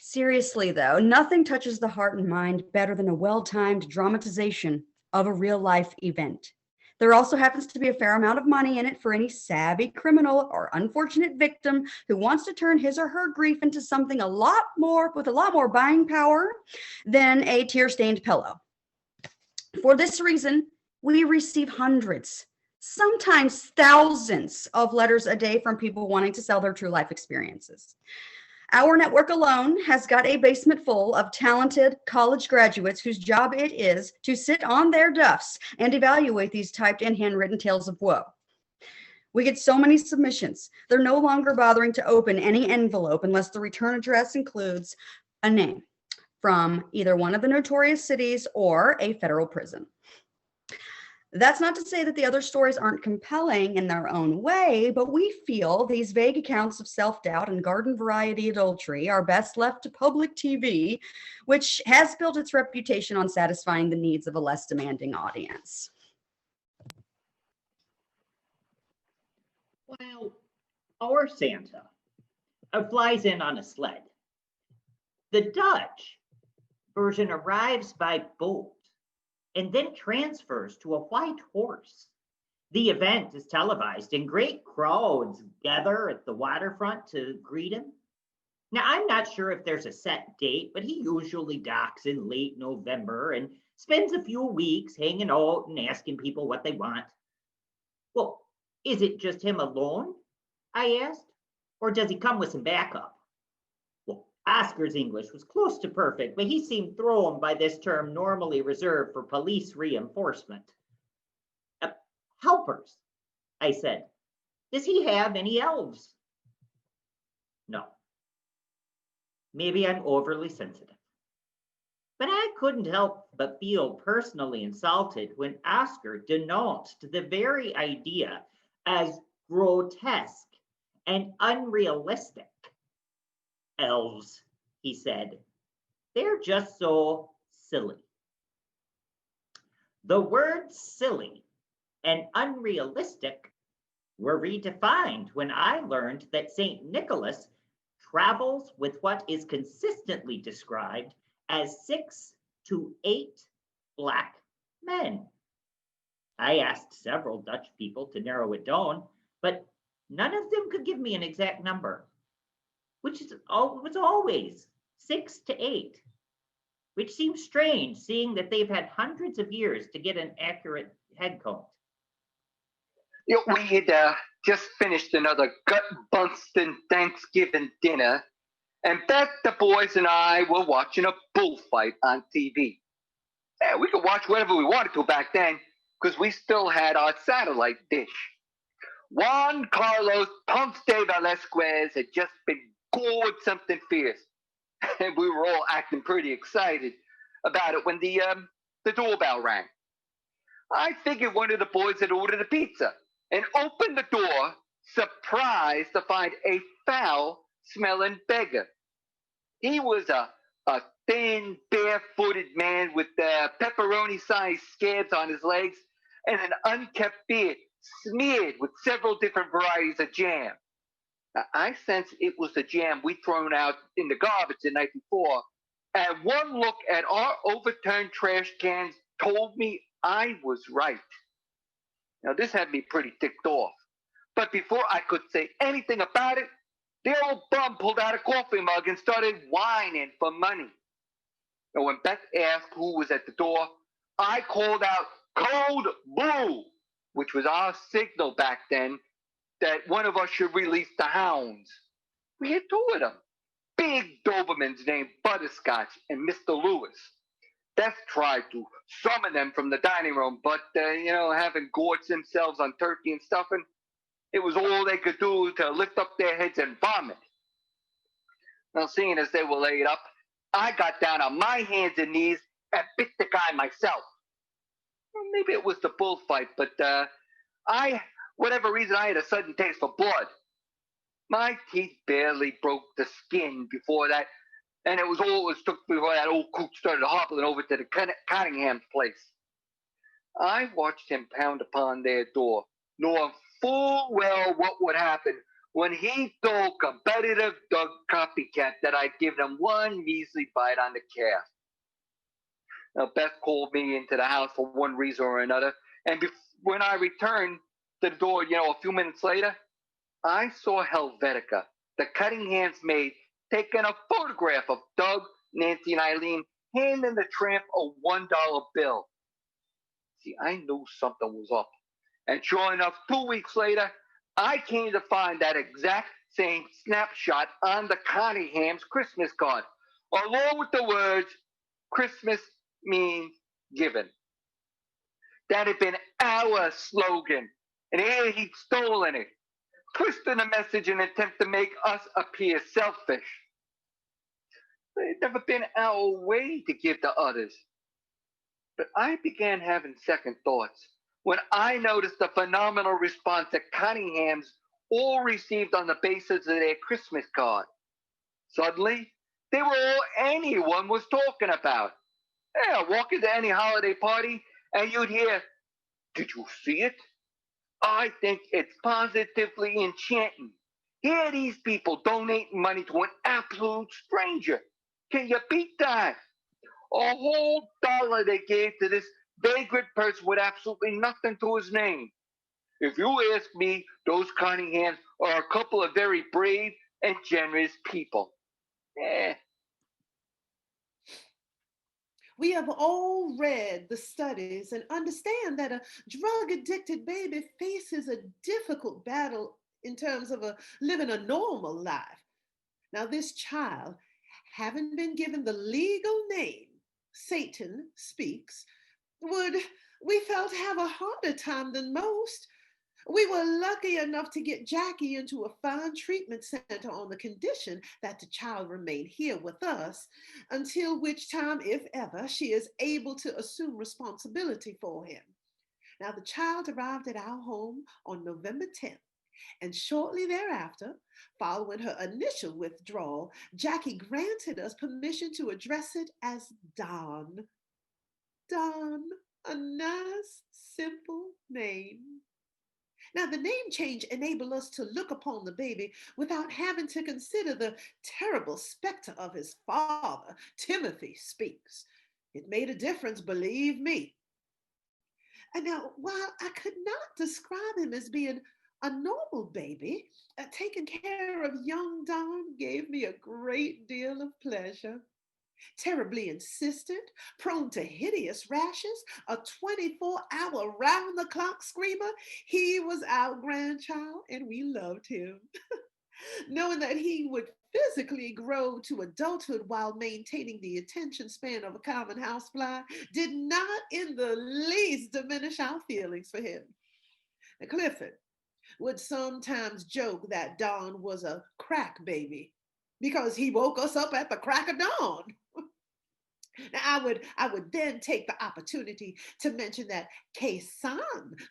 Seriously, though, nothing touches the heart and mind better than a well-timed dramatization of a real-life event. There also happens to be a fair amount of money in it for any savvy criminal or unfortunate victim who wants to turn his or her grief into something with a lot more buying power than a tear-stained pillow. For this reason, we receive hundreds, sometimes thousands of letters a day from people wanting to sell their true life experiences. Our network alone has got a basement full of talented college graduates whose job it is to sit on their duffs and evaluate these typed and handwritten tales of woe. We get so many submissions, they're no longer bothering to open any envelope unless the return address includes a name from either one of the notorious cities or a federal prison. That's not to say that the other stories aren't compelling in their own way, but we feel these vague accounts of self-doubt and garden variety adultery are best left to public TV, which has built its reputation on satisfying the needs of a less demanding audience. Well, our Santa flies in on a sled. The Dutch version arrives by boat and then transfers to a white horse. The event is televised and great crowds gather at the waterfront to greet him. Now, I'm not sure if there's a set date, but he usually docks in late November and spends a few weeks hanging out and asking people what they want. Well, is it just him alone? I asked. Or does he come with some backup? Well, Oscar's English was close to perfect, but he seemed thrown by this term normally reserved for police reinforcement. Helpers, I said. Does he have any elves? No. Maybe I'm overly sensitive. But I couldn't help but feel personally insulted when Oscar denounced the very idea as grotesque and unrealistic. Elves, he said, they're just so silly. The words silly and unrealistic were redefined when I learned that St. Nicholas travels with what is consistently described as 6 to 8 black men. I asked several Dutch people to narrow it down, but none of them could give me an exact number, which was always 6 to 8, which seems strange seeing that they've had hundreds of years to get an accurate head count. We had just finished another gut-busting Thanksgiving dinner, and Beth, the boys, and I were watching a bullfight on TV. Yeah, we could watch whatever we wanted to back then, because we still had our satellite dish. Juan Carlos Ponce de Velasquez had just been gored something fierce, and we were all acting pretty excited about it when the doorbell rang. I figured one of the boys had ordered a pizza and opened the door, surprised to find a foul-smelling beggar. He was a thin, barefooted man with pepperoni-sized scabs on his legs and an unkempt beard smeared with several different varieties of jam. Now, I sensed it was the jam we'd thrown out in the garbage the night before, and one look at our overturned trash cans told me I was right. Now, this had me pretty ticked off. But before I could say anything about it, the old bum pulled out a coffee mug and started whining for money. And when Beth asked who was at the door, I called out Code Blue, which was our signal back then that one of us should release the hounds. We had two of them, big Dobermans named Butterscotch and Mr. Lewis. Beth tried to summon them from the dining room, but, having gorged themselves on turkey and stuffing, it was all they could do to lift up their heads and vomit. Now, seeing as they were laid up, I got down on my hands and knees and bit the guy myself. Well, maybe it was the bullfight, but whatever reason, I had a sudden taste for blood. My teeth barely broke the skin before that, and it was all it took before that old coot started hobbling over to the Cunningham's place. I watched him pound upon their door, knowing full well what would happen when he told competitive Doug Copycat that I'd given him one measly bite on the calf. Now, Beth called me into the house for one reason or another, and when I returned to the door, a few minutes later, I saw Helvetica, the Cunningham's maid, taking a photograph of Doug, Nancy, and Eileen, handing the tramp a $1 bill. See, I knew something was up. And sure enough, 2 weeks later, I came to find that exact same snapshot on the Cunningham's Christmas card, along with the words, Christmas means given. That had been our slogan, and here he'd stolen it, twisting the message in an attempt to make us appear selfish. It had never been our way to give to others. But I began having second thoughts when I noticed the phenomenal response that Cunninghams all received on the basis of their Christmas card. Suddenly, they were all anyone was talking about. Yeah, walk into any holiday party and you'd hear, "Did you see it? I think it's positively enchanting. Here these people donating money to an absolute stranger. Can you beat that? A whole dollar they gave to this vagrant person with absolutely nothing to his name. If you ask me, those Cunninghams are a couple of very brave and generous people." Eh. We have all read the studies and understand that a drug addicted baby faces a difficult battle in terms of living a normal life. Now, this child, having been given the legal name Satan Speaks, would, we felt, have a harder time than most. We were lucky enough to get Jackie into a fine treatment center on the condition that the child remain here with us, until which time, if ever, she is able to assume responsibility for him. Now, the child arrived at our home on November 10th, and shortly thereafter, following her initial withdrawal, Jackie granted us permission to address it as Don. Don, a nice, simple name. Now, the name change enabled us to look upon the baby without having to consider the terrible specter of his father, Timothy Speaks. It made a difference, believe me. And now, while I could not describe him as being a normal baby, taking care of young Don gave me a great deal of pleasure. Terribly insistent, prone to hideous rashes, a 24-hour round-the-clock screamer, he was our grandchild and we loved him. Knowing that he would physically grow to adulthood while maintaining the attention span of a common housefly did not in the least diminish our feelings for him. Now, Clifford would sometimes joke that Don was a crack baby because he woke us up at the crack of dawn. Now, I would then take the opportunity to mention that Kay-san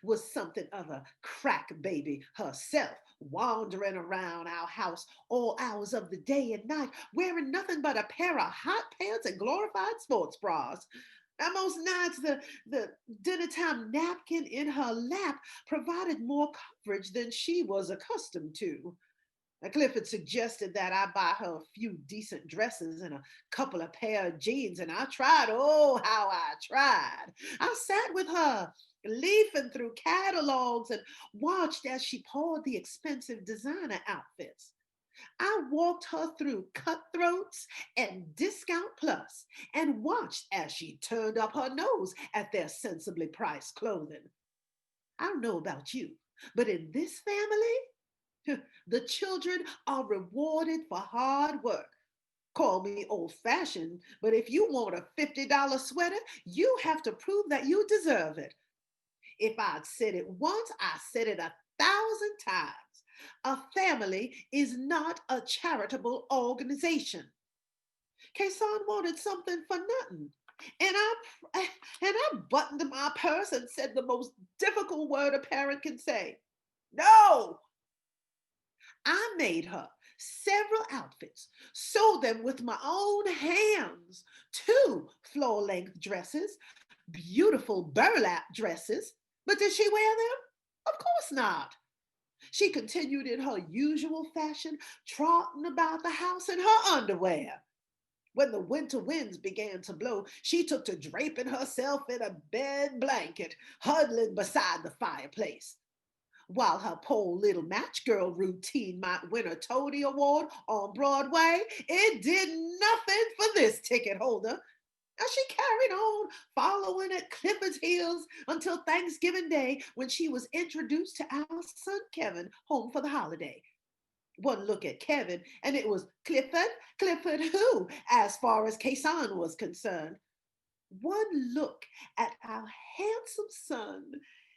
was something of a crack baby herself, wandering around our house all hours of the day and night, wearing nothing but a pair of hot pants and glorified sports bras. Now, most nights, the dinner time napkin in her lap provided more coverage than she was accustomed to. Now, Clifford suggested that I buy her a few decent dresses and a couple of pair of jeans, and I tried, oh, how I tried. I sat with her, leafing through catalogs and watched as she poured the expensive designer outfits. I walked her through Cutthroats and Discount Plus and watched as she turned up her nose at their sensibly priced clothing. I don't know about you, but in this family, the children are rewarded for hard work. Call me old fashioned, but if you want a $50 sweater, you have to prove that you deserve it. If I'd said it once, I said it 1,000 times. A family is not a charitable organization. Kay-san wanted something for nothing. And I buttoned my purse and said the most difficult word a parent can say. No! I made her several outfits, sewed them with my own hands, 2 floor-length dresses, beautiful burlap dresses. But did she wear them? Of course not. She continued in her usual fashion, trotting about the house in her underwear. When the winter winds began to blow, she took to draping herself in a bed blanket, huddling beside the fireplace. While her poor little match girl routine might win a Tony Award on Broadway, it did nothing for this ticket holder. And she carried on, following at Clifford's heels until Thanksgiving Day, when she was introduced to our son Kevin, home for the holiday. One look at Kevin, and it was Clifford, Clifford who, as far as Kay-san was concerned. One look at our handsome son,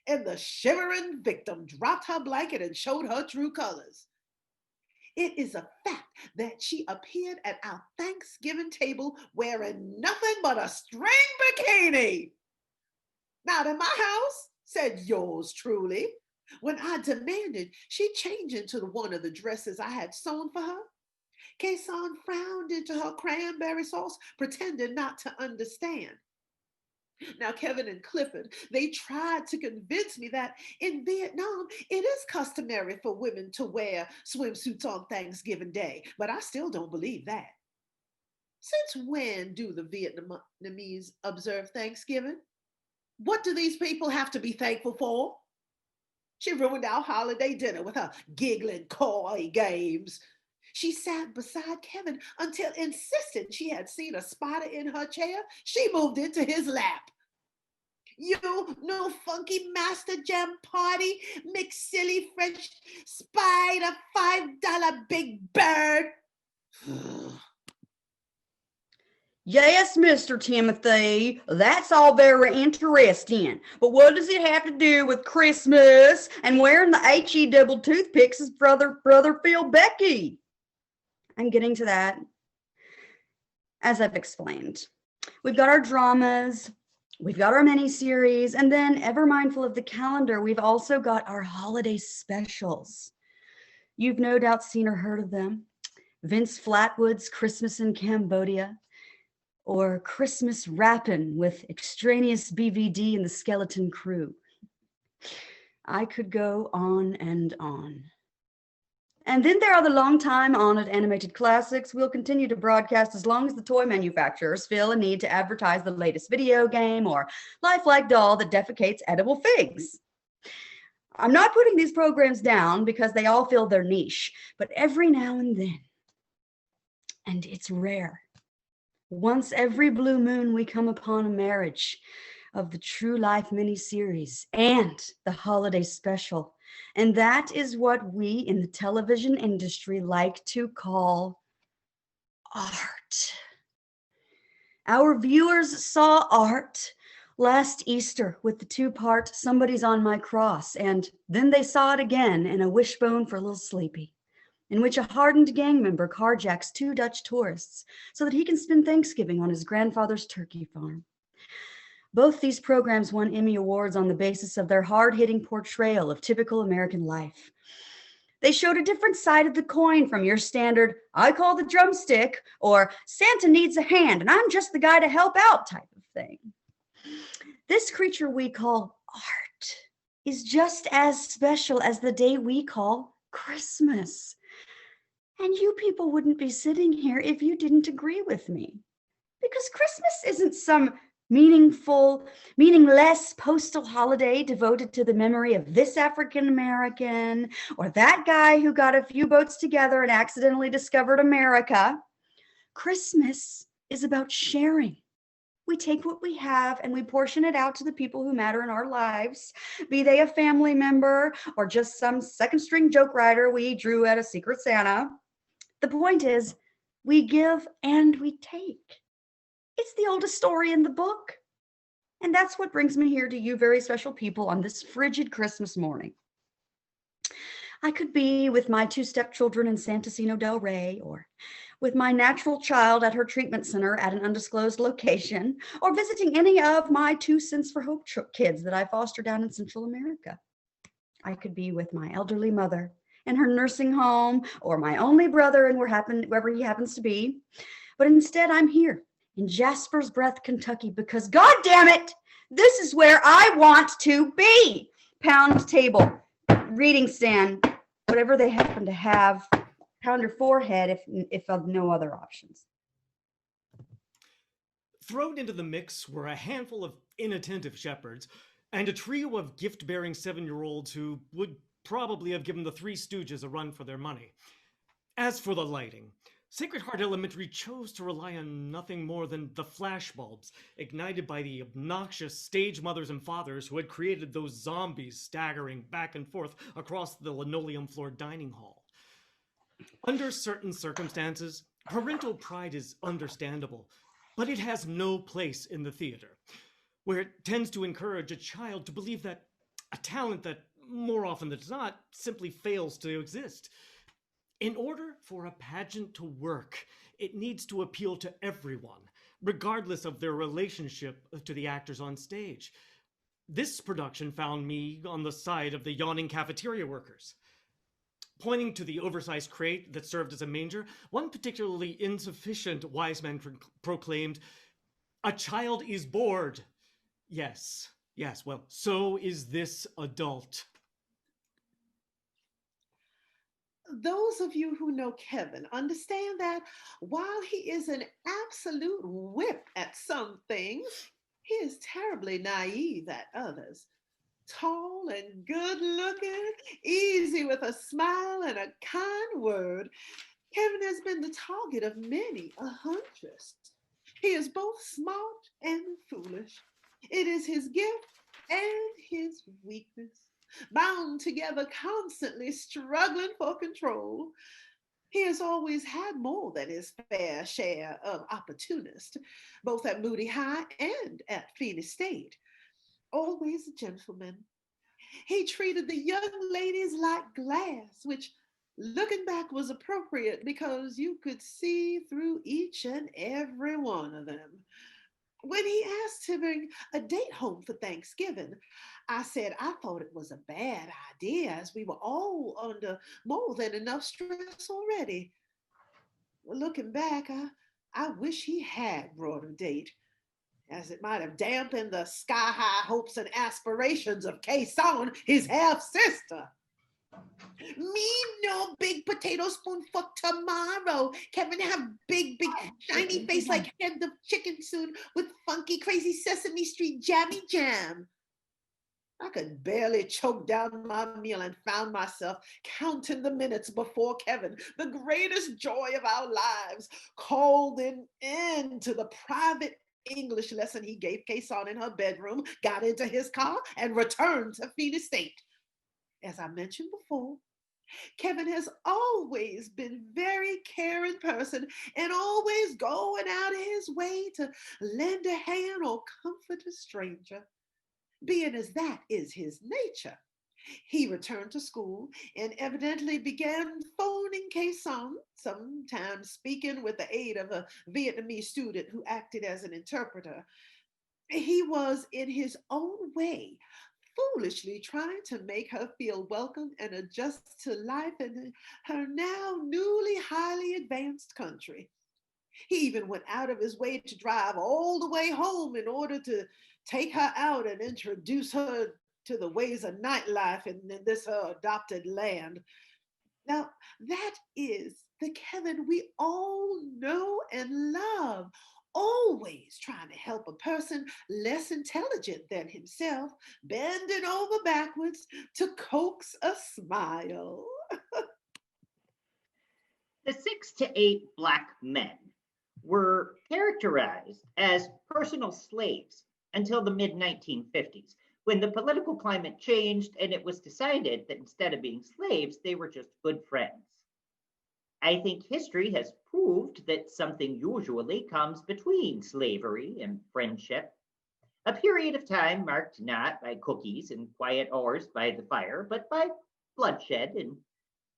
and the shivering victim dropped her blanket and showed her true colors. It is a fact that she appeared at our Thanksgiving table wearing nothing but a string bikini. Now, in my house, said yours truly. When I demanded she change into one of the dresses I had sewn for her, Kason frowned into her cranberry sauce, pretending not to understand. Now, Kevin and Clifford, they tried to convince me that in Vietnam, it is customary for women to wear swimsuits on Thanksgiving Day, but I still don't believe that. Since when do the Vietnamese observe Thanksgiving? What do these people have to be thankful for? She ruined our holiday dinner with her giggling, coy games. She sat beside Kevin until, insisting she had seen a spider in her chair, she moved into his lap. You no funky Master Jam party, McSilly French spider, $5 big bird. Yes, Mr. Timothy, that's all very interesting. But what does it have to do with Christmas and wearing the HE double toothpicks as brother Phil Becky? I'm getting to that. As I've explained, we've got our dramas, we've got our mini-series, and then, ever mindful of the calendar, we've also got our holiday specials. You've no doubt seen or heard of them. Vince Flatwood's Christmas in Cambodia, or Christmas Rappin' with extraneous BVD and the Skeleton Crew. I could go on and on. And then there are the long-time honored animated classics we'll continue to broadcast as long as the toy manufacturers feel a need to advertise the latest video game or lifelike doll that defecates edible figs. I'm not putting these programs down because they all fill their niche, but every now and then, and it's rare, once every blue moon we come upon a marriage of the True Life miniseries and the holiday special. And that is what we in the television industry like to call art. Our viewers saw art last Easter with the two-part Somebody's on My Cross, and then they saw it again in A Wishbone for Little Sleepy, in which a hardened gang member carjacks two Dutch tourists so that he can spend Thanksgiving on his grandfather's turkey farm. Both these programs won Emmy Awards on the basis of their hard-hitting portrayal of typical American life. They showed a different side of the coin from your standard, I call the drumstick, or Santa needs a hand and I'm just the guy to help out type of thing. This creature we call art is just as special as the day we call Christmas. And you people wouldn't be sitting here if you didn't agree with me. Because Christmas isn't some meaningless postal holiday devoted to the memory of this African American or that guy who got a few boats together and accidentally discovered America. Christmas is about sharing. We take what we have and we portion it out to the people who matter in our lives, be they a family member or just some second string joke writer we drew at a Secret Santa. The point is, we give and we take. It's the oldest story in the book. And that's what brings me here to you very special people on this frigid Christmas morning. I could be with my two stepchildren in Santacino del Rey, or with my natural child at her treatment center at an undisclosed location, or visiting any of my 2 Cents for Hope kids that I foster down in Central America. I could be with my elderly mother in her nursing home, or my only brother and wherever he happens to be. But instead, I'm here in Jasper's Breath, Kentucky, because God damn it, this is where I want to be. Pound table, reading stand, whatever they happen to have. Pound your forehead if of no other options. Thrown into the mix were a handful of inattentive shepherds and a trio of gift-bearing 7-year-olds who would probably have given the Three Stooges a run for their money. As for the lighting, Sacred Heart Elementary chose to rely on nothing more than the flashbulbs ignited by the obnoxious stage mothers and fathers who had created those zombies staggering back and forth across the linoleum-floored dining hall. Under certain circumstances, parental pride is understandable, but it has no place in the theater, where it tends to encourage a child to believe that a talent that, more often than not, simply fails to exist. In order for a pageant to work, it needs to appeal to everyone, regardless of their relationship to the actors on stage. This production found me on the side of the yawning cafeteria workers. Pointing to the oversized crate that served as a manger, one particularly insufficient wise man proclaimed, "A child is bored." Yes, well, so is this adult. Those of you who know Kevin understand that while he is an absolute whip at some things, he is terribly naive at others. Tall and good looking, easy with a smile and a kind word, Kevin has been the target of many a huntress. He is both smart and foolish. It is his gift and his weakness, bound together, constantly struggling for control. He has always had more than his fair share of opportunists, both at Moody High and at Phoenix State. Always a gentleman. He treated the young ladies like glass, which looking back was appropriate because you could see through each and every one of them. When he asked to bring a date home for Thanksgiving, I said I thought it was a bad idea as we were all under more than enough stress already. Looking back, I wish he had brought a date, as it might have dampened the sky-high hopes and aspirations of Kason, his half-sister. Me no big potato spoon for tomorrow. Kevin have big, shiny face like head of chicken suit with funky, crazy Sesame Street jammy jam. I could barely choke down my meal and found myself counting the minutes before Kevin, the greatest joy of our lives, called into the private English lesson he gave Kason in her bedroom, got into his car, and returned to Phoenix State. As I mentioned before, Kevin has always been a very caring person and always going out of his way to lend a hand or comfort a stranger. Being as that is his nature, he returned to school and evidently began phoning Kason, sometimes speaking with the aid of a Vietnamese student who acted as an interpreter. He was, in his own way, foolishly trying to make her feel welcome and adjust to life in her now newly highly advanced country. He even went out of his way to drive all the way home in order to take her out and introduce her to the ways of nightlife in this adopted land. Now, that is the Kevin we all know and love, always trying to help a person less intelligent than himself, bending over backwards to coax a smile. The 6 to 8 Black men were characterized as personal slaves until the mid-1950s, when the political climate changed and it was decided that instead of being slaves, they were just good friends. I think history has proved that something usually comes between slavery and friendship. A period of time marked not by cookies and quiet hours by the fire, but by bloodshed and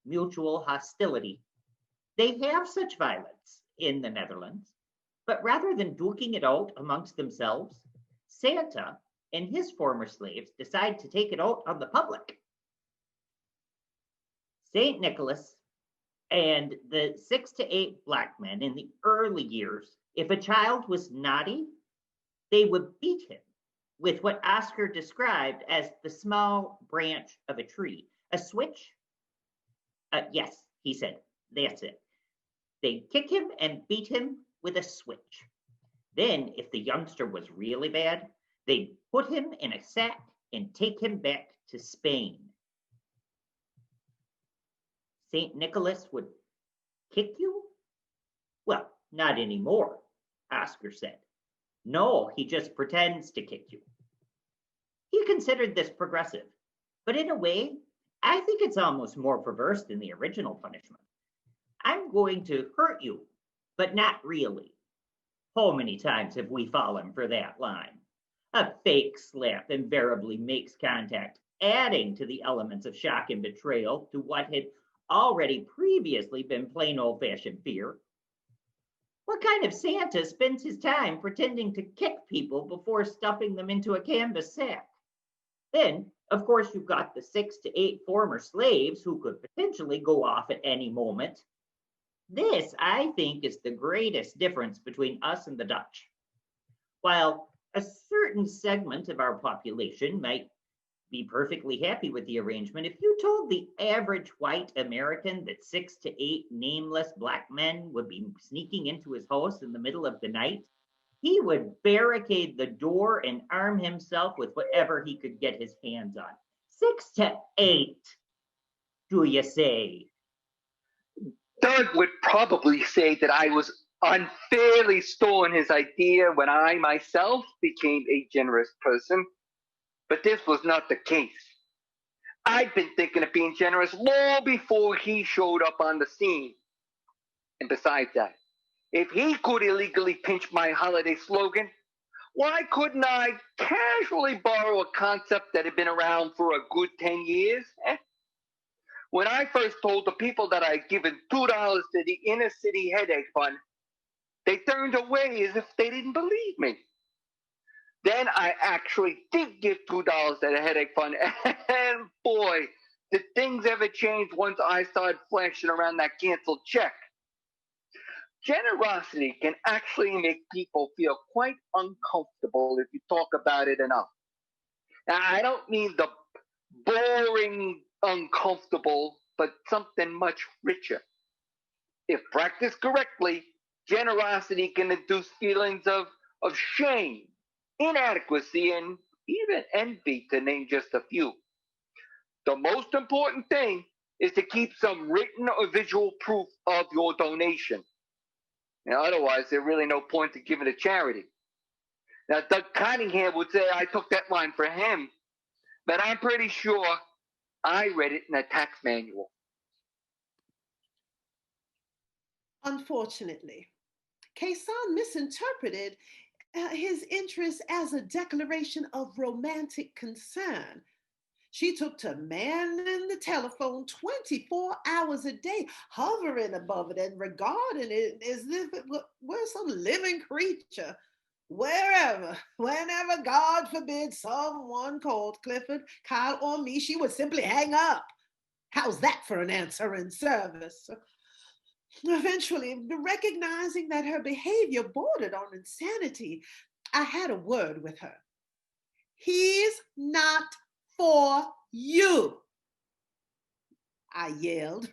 mutual hostility. They have such violence in the Netherlands, but rather than duking it out amongst themselves, Santa and his former slaves decide to take it out on the public. St. Nicholas and the 6 to 8 Black men in the early years, if a child was naughty, they would beat him with what Oscar described as the small branch of a tree. A switch? Yes, he said, that's it. They'd kick him and beat him with a switch. Then, if the youngster was really bad, they'd put him in a sack and take him back to Spain. St. Nicholas would kick you? Well, not anymore, Oscar said. No, he just pretends to kick you. He considered this progressive, but in a way, I think it's almost more perverse than the original punishment. I'm going to hurt you, but not really. How many times have we fallen for that line? A fake slap invariably makes contact, adding to the elements of shock and betrayal to what had already previously been plain old-fashioned fear. What kind of Santa spends his time pretending to kick people before stuffing them into a canvas sack? Then, of course, you've got the 6 to 8 former slaves who could potentially go off at any moment. This, I think, is the greatest difference between us and the Dutch. While a certain segment of our population might be perfectly happy with the arrangement, if you told the average white American that 6 to 8 nameless black men would be sneaking into his house in the middle of the night, he would barricade the door and arm himself with whatever he could get his hands on. 6 to 8, do you say? Doug would probably say that I was unfairly stolen his idea when I myself became a generous person, but this was not the case. I'd been thinking of being generous long before he showed up on the scene. And besides that, if he could illegally pinch my holiday slogan, why couldn't I casually borrow a concept that had been around for a good 10 years? When I first told the people that I'd given $2 to the inner city headache fund, they turned away as if they didn't believe me. Then I actually did give $2 to the headache fund, and boy, did things ever change once I started flashing around that canceled check. Generosity can actually make people feel quite uncomfortable if you talk about it enough. Now, I don't mean the boring uncomfortable, but something much richer. If practiced correctly, generosity can induce feelings of shame, inadequacy, and even envy, to name just a few. The most important thing is to keep some written or visual proof of your donation. Now, otherwise, there's really no point to giving to charity. Now, Doug Cottingham would say I took that line for him, but I'm pretty sure I read it in a tax manual. Unfortunately, Kaysan misinterpreted his interest as a declaration of romantic concern. She took to manning the telephone 24 hours a day, hovering above it and regarding it as if it were some living creature. Wherever, whenever, God forbid, someone called Clifford, Kyle, or me, she would simply hang up. How's that for an answering service? Eventually, recognizing that her behavior bordered on insanity, I had a word with her. He's not for you, I yelled.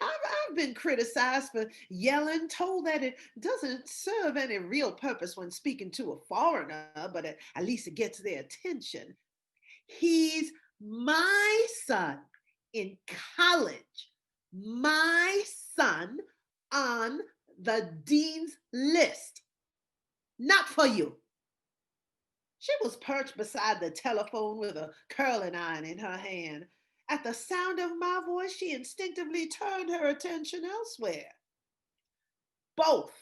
I've been criticized for yelling, told that it doesn't serve any real purpose when speaking to a foreigner, but at least it gets their attention. He's my son in college, my son on the dean's list, not for you. She was perched beside the telephone with a curling iron in her hand. At the sound of my voice, she instinctively turned her attention elsewhere. Both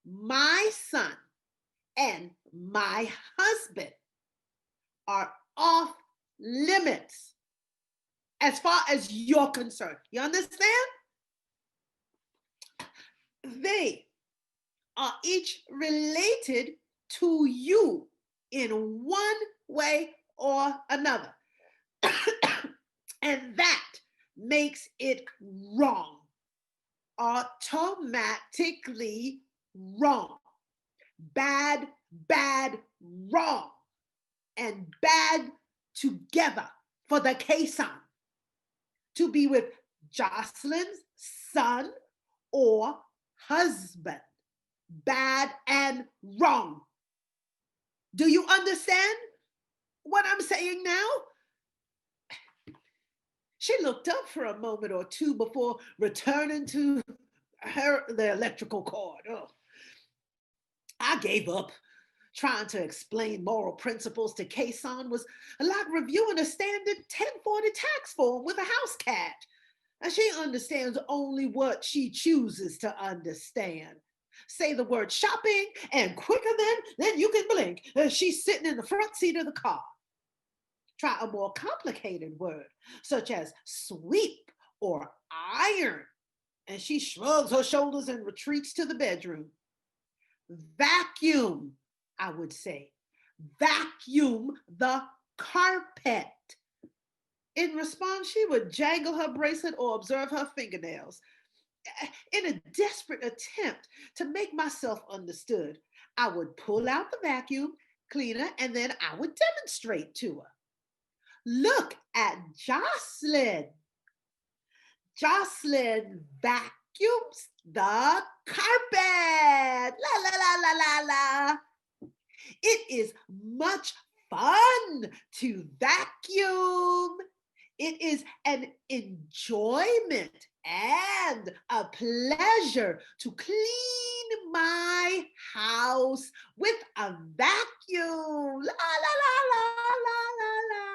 my son and my husband are off limits as far as you're concerned. You understand? They are each related to you in one way or another. And that makes it wrong. Automatically wrong. Bad, bad, wrong. And bad together for the Kaysan. To be with Jocelyn's son or husband. Bad and wrong. Do you understand what I'm saying now? She looked up for a moment or two before returning to the electrical cord. Oh. I gave up. Trying to explain moral principles to Kaysan was like reviewing a standard 1040 tax form with a house cat. And she understands only what she chooses to understand. Say the word shopping, and quicker than you can blink, she's sitting in the front seat of the car. Try a more complicated word, such as sweep or iron, and she shrugs her shoulders and retreats to the bedroom. Vacuum, I would say. Vacuum the carpet. In response, she would jangle her bracelet or observe her fingernails. In a desperate attempt to make myself understood, I would pull out the vacuum cleaner and then I would demonstrate to her. Look at Jocelyn. Jocelyn vacuums the carpet. La la la la la la. It is much fun to vacuum. It is an enjoyment and a pleasure to clean my house with a vacuum. La la la la la la la.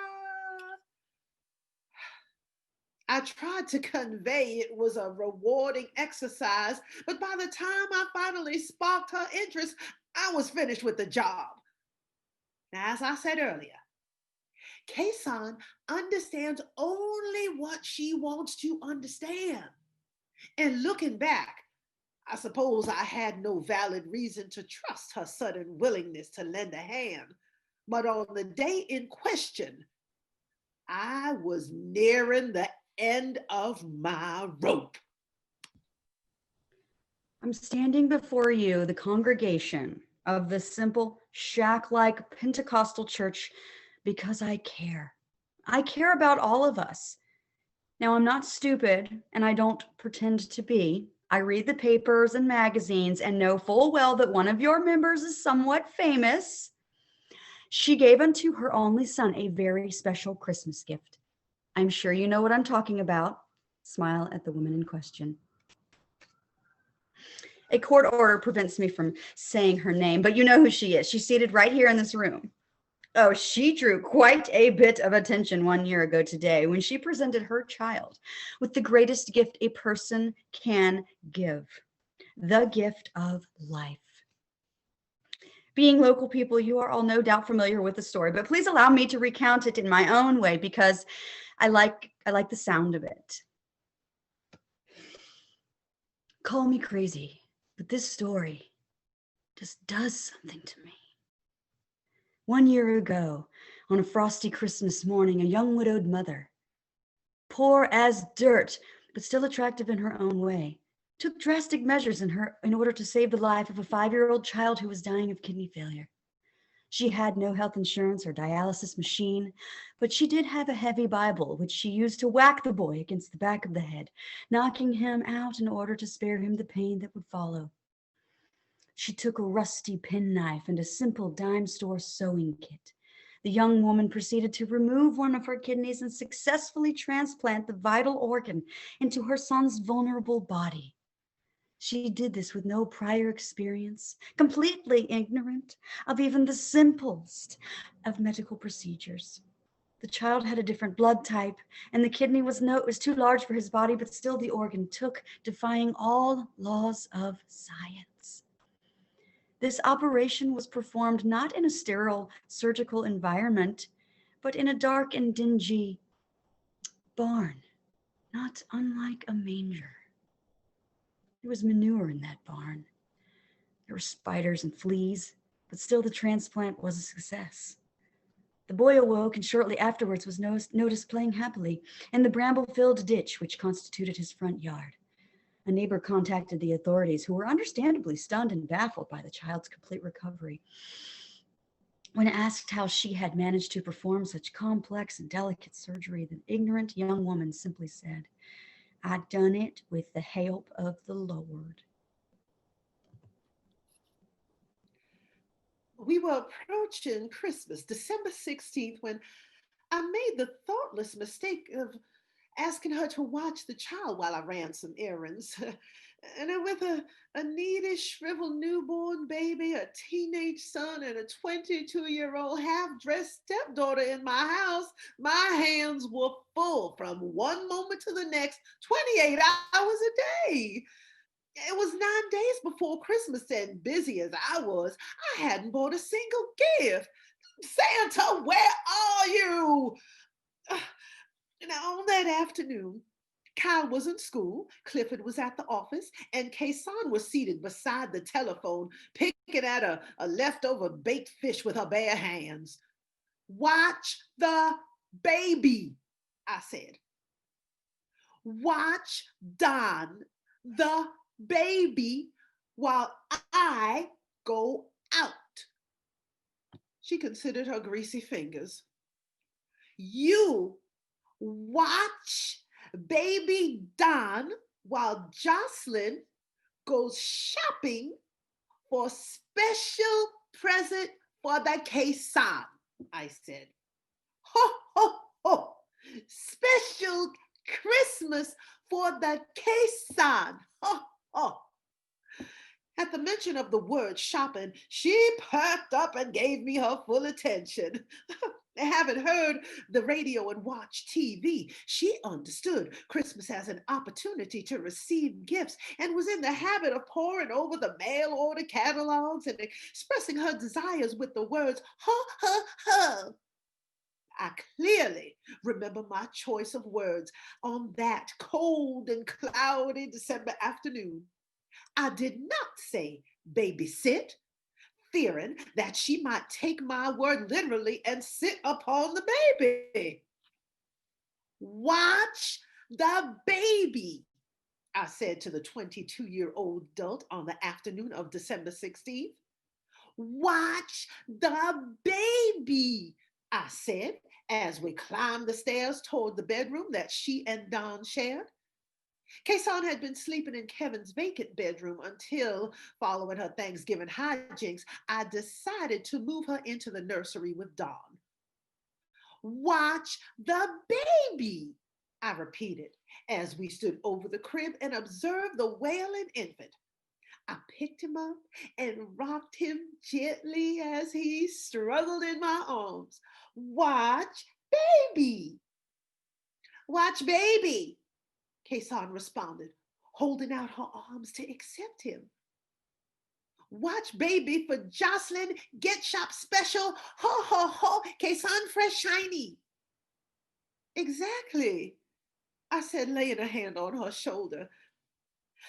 I tried to convey it was a rewarding exercise, but by the time I finally sparked her interest, I was finished with the job. Now, as I said earlier, Kay-san understands only what she wants to understand. And looking back, I suppose I had no valid reason to trust her sudden willingness to lend a hand. But on the day in question, I was nearing the end of my rope. I'm standing before you, the congregation of the simple shack-like Pentecostal church, because I care. I care about all of us. Now, I'm not stupid, and I don't pretend to be. I read the papers and magazines and know full well that one of your members is somewhat famous. She gave unto her only son a very special Christmas gift. I'm sure you know what I'm talking about. Smile at the woman in question. A court order prevents me from saying her name, but you know who she is. She's seated right here in this room. Oh, she drew quite a bit of attention 1 year ago today when she presented her child with the greatest gift a person can give, the gift of life. Being local people, you are all no doubt familiar with the story, but please allow me to recount it in my own way because I like the sound of it. Call me crazy, but this story just does something to me. 1 year ago, on a frosty Christmas morning, a young widowed mother, poor as dirt, but still attractive in her own way, took drastic measures in order to save the life of a 5-year-old child who was dying of kidney failure. She had no health insurance or dialysis machine, but she did have a heavy Bible, which she used to whack the boy against the back of the head, knocking him out in order to spare him the pain that would follow. She took a rusty penknife and a simple dime store sewing kit. The young woman proceeded to remove one of her kidneys and successfully transplant the vital organ into her son's vulnerable body. She did this with no prior experience, completely ignorant of even the simplest of medical procedures. The child had a different blood type, and the kidney was too large for his body, but still the organ took, defying all laws of science. This operation was performed not in a sterile surgical environment, but in a dark and dingy barn, not unlike a manger. There was manure in that barn. There were spiders and fleas, but still the transplant was a success. The boy awoke and shortly afterwards was noticed playing happily in the bramble-filled ditch which constituted his front yard. A neighbor contacted the authorities, who were understandably stunned and baffled by the child's complete recovery. When asked how she had managed to perform such complex and delicate surgery, the ignorant young woman simply said, "I done it with the help of the Lord." We were approaching Christmas, December 16th, when I made the thoughtless mistake of asking her to watch the child while I ran some errands. And with a needy, shriveled newborn baby, a teenage son, and a 22-year-old half-dressed stepdaughter in my house, my hands were full from one moment to the next, 28 hours a day. It was 9 days before Christmas, and busy as I was, I hadn't bought a single gift. Santa, where are you? Now, on that afternoon, Kyle was in school, Clifford was at the office, and Kay-san was seated beside the telephone, picking at a leftover baked fish with her bare hands. Watch the baby, I said. Watch Don, the baby, while I go out. She considered her greasy fingers. You watch baby Don while Jocelyn goes shopping for special present for the Quezon, I said. Ho, ho, ho. Special Christmas for the Quezon. Ho, ho. At the mention of the word shopping, she perked up and gave me her full attention. Having heard the radio and watched TV, she understood Christmas as an opportunity to receive gifts and was in the habit of poring over the mail order catalogs and expressing her desires with the words, ha, ha, ha. I clearly remember my choice of words on that cold and cloudy December afternoon. I did not say babysit, fearing that she might take my word literally and sit upon the baby. Watch the baby, I said to the 22-year-old adult on the afternoon of December 16th. Watch the baby, I said, as we climbed the stairs toward the bedroom that she and Don shared. Quezon had been sleeping in Kevin's vacant bedroom until, following her Thanksgiving hijinks, I decided to move her into the nursery with Don. Watch the baby, I repeated, as we stood over the crib and observed the wailing infant. I picked him up and rocked him gently as he struggled in my arms. Watch baby. Watch baby, Quezon responded, holding out her arms to accept him. Watch baby for Jocelyn Get Shop Special. Ho, ho, ho, Quezon Fresh Shiny. Exactly, I said, laying a hand on her shoulder.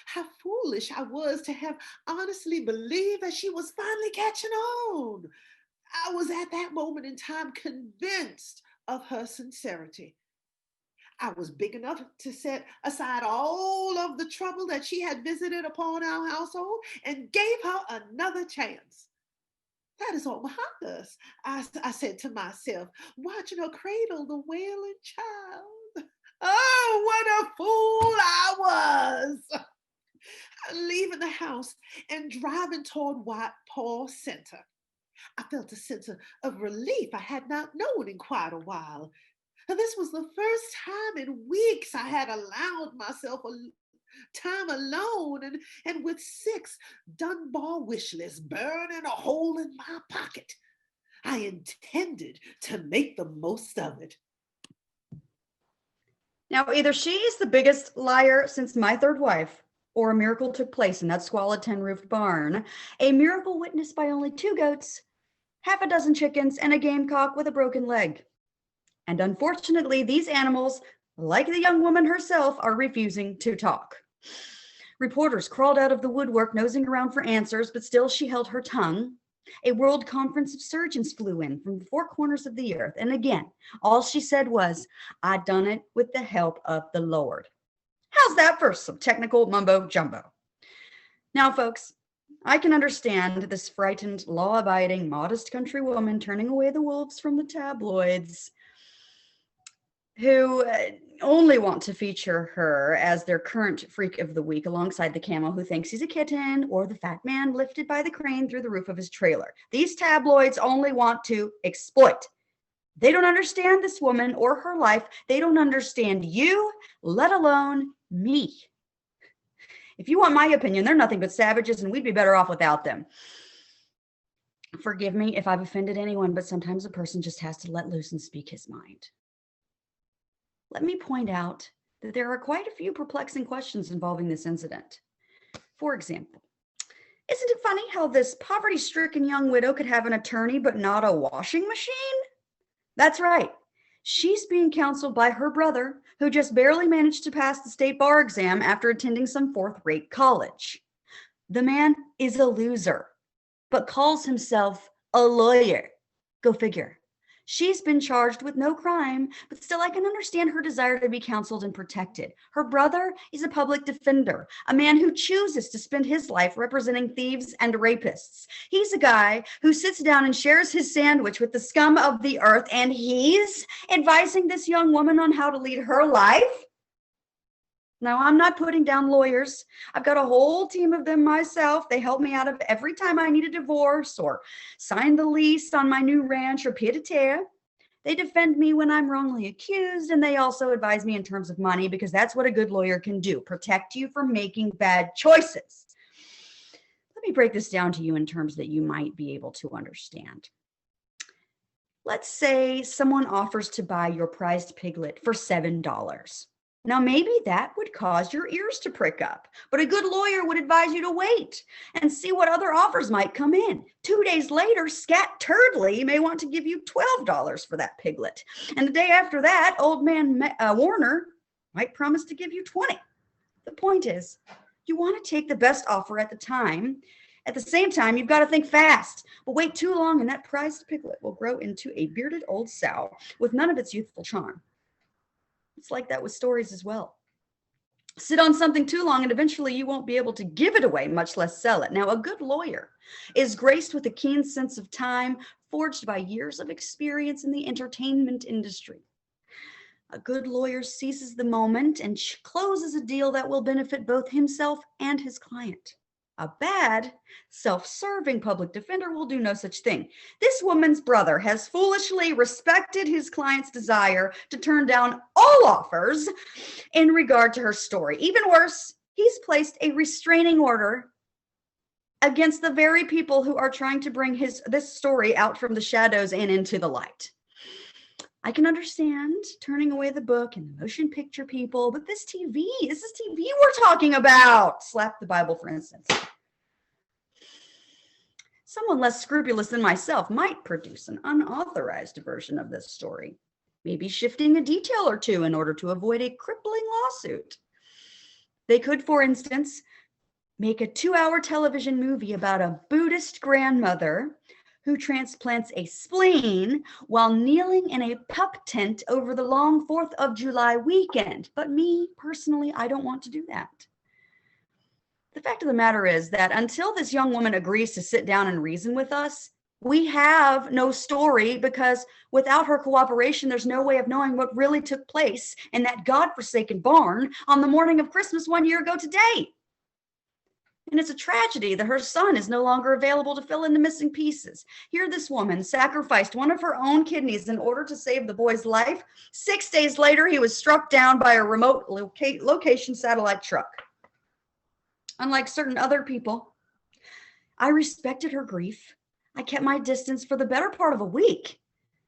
How foolish I was to have honestly believed that she was finally catching on. I was at that moment in time convinced of her sincerity. I was big enough to set aside all of the trouble that she had visited upon our household and gave her another chance. That is all behind us, I said to myself, watching her cradle the wailing child. Oh, what a fool I was! Leaving the house and driving toward White Paul Center, I felt a sense of relief I had not known in quite a while. This was the first time in weeks I had allowed myself time alone and with 6 Dunbar wish lists burning a hole in my pocket. I intended to make the most of it. Now, either she is the biggest liar since my third wife, or a miracle took place in that squalid tin-roofed barn, a miracle witnessed by only 2 goats, half a dozen chickens, and a gamecock with a broken leg. And unfortunately, these animals, like the young woman herself, are refusing to talk. Reporters crawled out of the woodwork, nosing around for answers, but still she held her tongue. A world conference of surgeons flew in from the 4 corners of the earth. And again, all she said was, I done it with the help of the Lord. How's that for some technical mumbo jumbo? Now, folks, I can understand this frightened, law-abiding, modest country woman turning away the wolves from the tabloids who only want to feature her as their current freak of the week alongside the camel who thinks he's a kitten or the fat man lifted by the crane through the roof of his trailer. These tabloids only want to exploit. They don't understand this woman or her life. They don't understand you, let alone me. If you want my opinion, they're nothing but savages and we'd be better off without them. Forgive me if I've offended anyone, but sometimes a person just has to let loose and speak his mind. Let me point out that there are quite a few perplexing questions involving this incident. For example, isn't it funny how this poverty-stricken young widow could have an attorney but not a washing machine? That's right. She's being counseled by her brother, who just barely managed to pass the state bar exam after attending some 4th-rate college. The man is a loser, but calls himself a lawyer. Go figure. She's been charged with no crime, but still I can understand her desire to be counseled and protected. Her brother is a public defender, a man who chooses to spend his life representing thieves and rapists. He's a guy who sits down and shares his sandwich with the scum of the earth, and he's advising this young woman on how to lead her life. Now, I'm not putting down lawyers. I've got a whole team of them myself. They help me out of every time I need a divorce or sign the lease on my new ranch or pied-à-terre. They defend me when I'm wrongly accused, and they also advise me in terms of money, because that's what a good lawyer can do, protect you from making bad choices. Let me break this down to you in terms that you might be able to understand. Let's say someone offers to buy your prized piglet for $7. Now, maybe that would cause your ears to prick up, but a good lawyer would advise you to wait and see what other offers might come in. 2 days later, Scat Turdley may want to give you $12 for that piglet. And the day after that, old man Warner might promise to give you $20. The point is, you want to take the best offer at the time. At the same time, you've got to think fast. But wait too long and that prized piglet will grow into a bearded old sow with none of its youthful charm. It's like that with stories as well. Sit on something too long and eventually you won't be able to give it away, much less sell it. Now, a good lawyer is graced with a keen sense of time, forged by years of experience in the entertainment industry. A good lawyer seizes the moment and closes a deal that will benefit both himself and his client. A bad, self-serving public defender will do no such thing. This woman's brother has foolishly respected his client's desire to turn down all offers in regard to her story. Even worse, he's placed a restraining order against the very people who are trying to bring this story out from the shadows and into the light. I can understand turning away the book and the motion picture people, but this is TV we're talking about. Slap the Bible, for instance. Someone less scrupulous than myself might produce an unauthorized version of this story, maybe shifting a detail or two in order to avoid a crippling lawsuit. They could, for instance, make a 2-hour television movie about a Buddhist grandmother who transplants a spleen while kneeling in a pup tent over the long 4th of July weekend. But me, personally, I don't want to do that. The fact of the matter is that until this young woman agrees to sit down and reason with us, we have no story, because without her cooperation, there's no way of knowing what really took place in that godforsaken barn on the morning of Christmas 1 year ago today. And it's a tragedy that her son is no longer available to fill in the missing pieces. Here, this woman sacrificed one of her own kidneys in order to save the boy's life. 6 days later, he was struck down by a remote location satellite truck. Unlike certain other people, I respected her grief. I kept my distance for the better part of a week,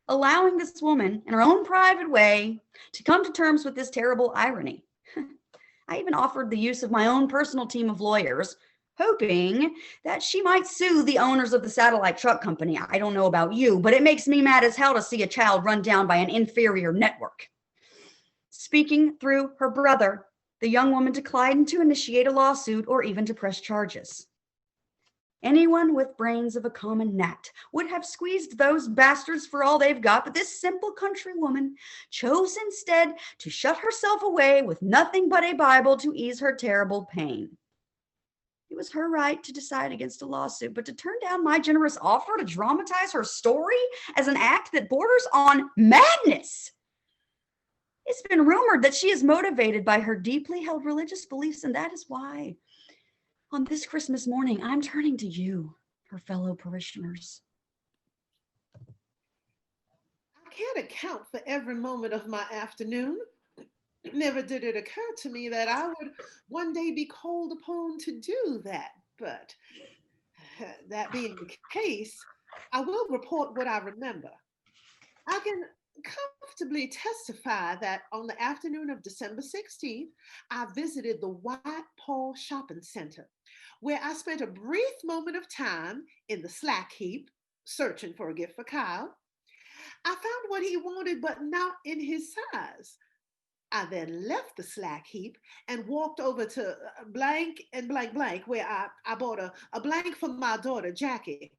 allowing this woman, in her own private way, to come to terms with this terrible irony. I even offered the use of my own personal team of lawyers, hoping that she might sue the owners of the satellite truck company. I don't know about you, but it makes me mad as hell to see a child run down by an inferior network. Speaking through her brother, the young woman declined to initiate a lawsuit or even to press charges. Anyone with brains of a common gnat would have squeezed those bastards for all they've got, but this simple country woman chose instead to shut herself away with nothing but a Bible to ease her terrible pain. It was her right to decide against a lawsuit, but to turn down my generous offer to dramatize her story as an act that borders on madness. It's been rumored that she is motivated by her deeply held religious beliefs, and that is why on this Christmas morning, I'm turning to you, her fellow parishioners. I can't account for every moment of my afternoon. Never did it occur to me that I would one day be called upon to do that. But that being the case, I will report what I remember. I can comfortably testify that on the afternoon of December 16th, I visited the White Paw Shopping Center, where I spent a brief moment of time in the slack heap searching for a gift for Kyle. I found what he wanted, but not in his size. I then left the slack heap and walked over to blank and blank blank, where I bought a blank for my daughter, Jackie.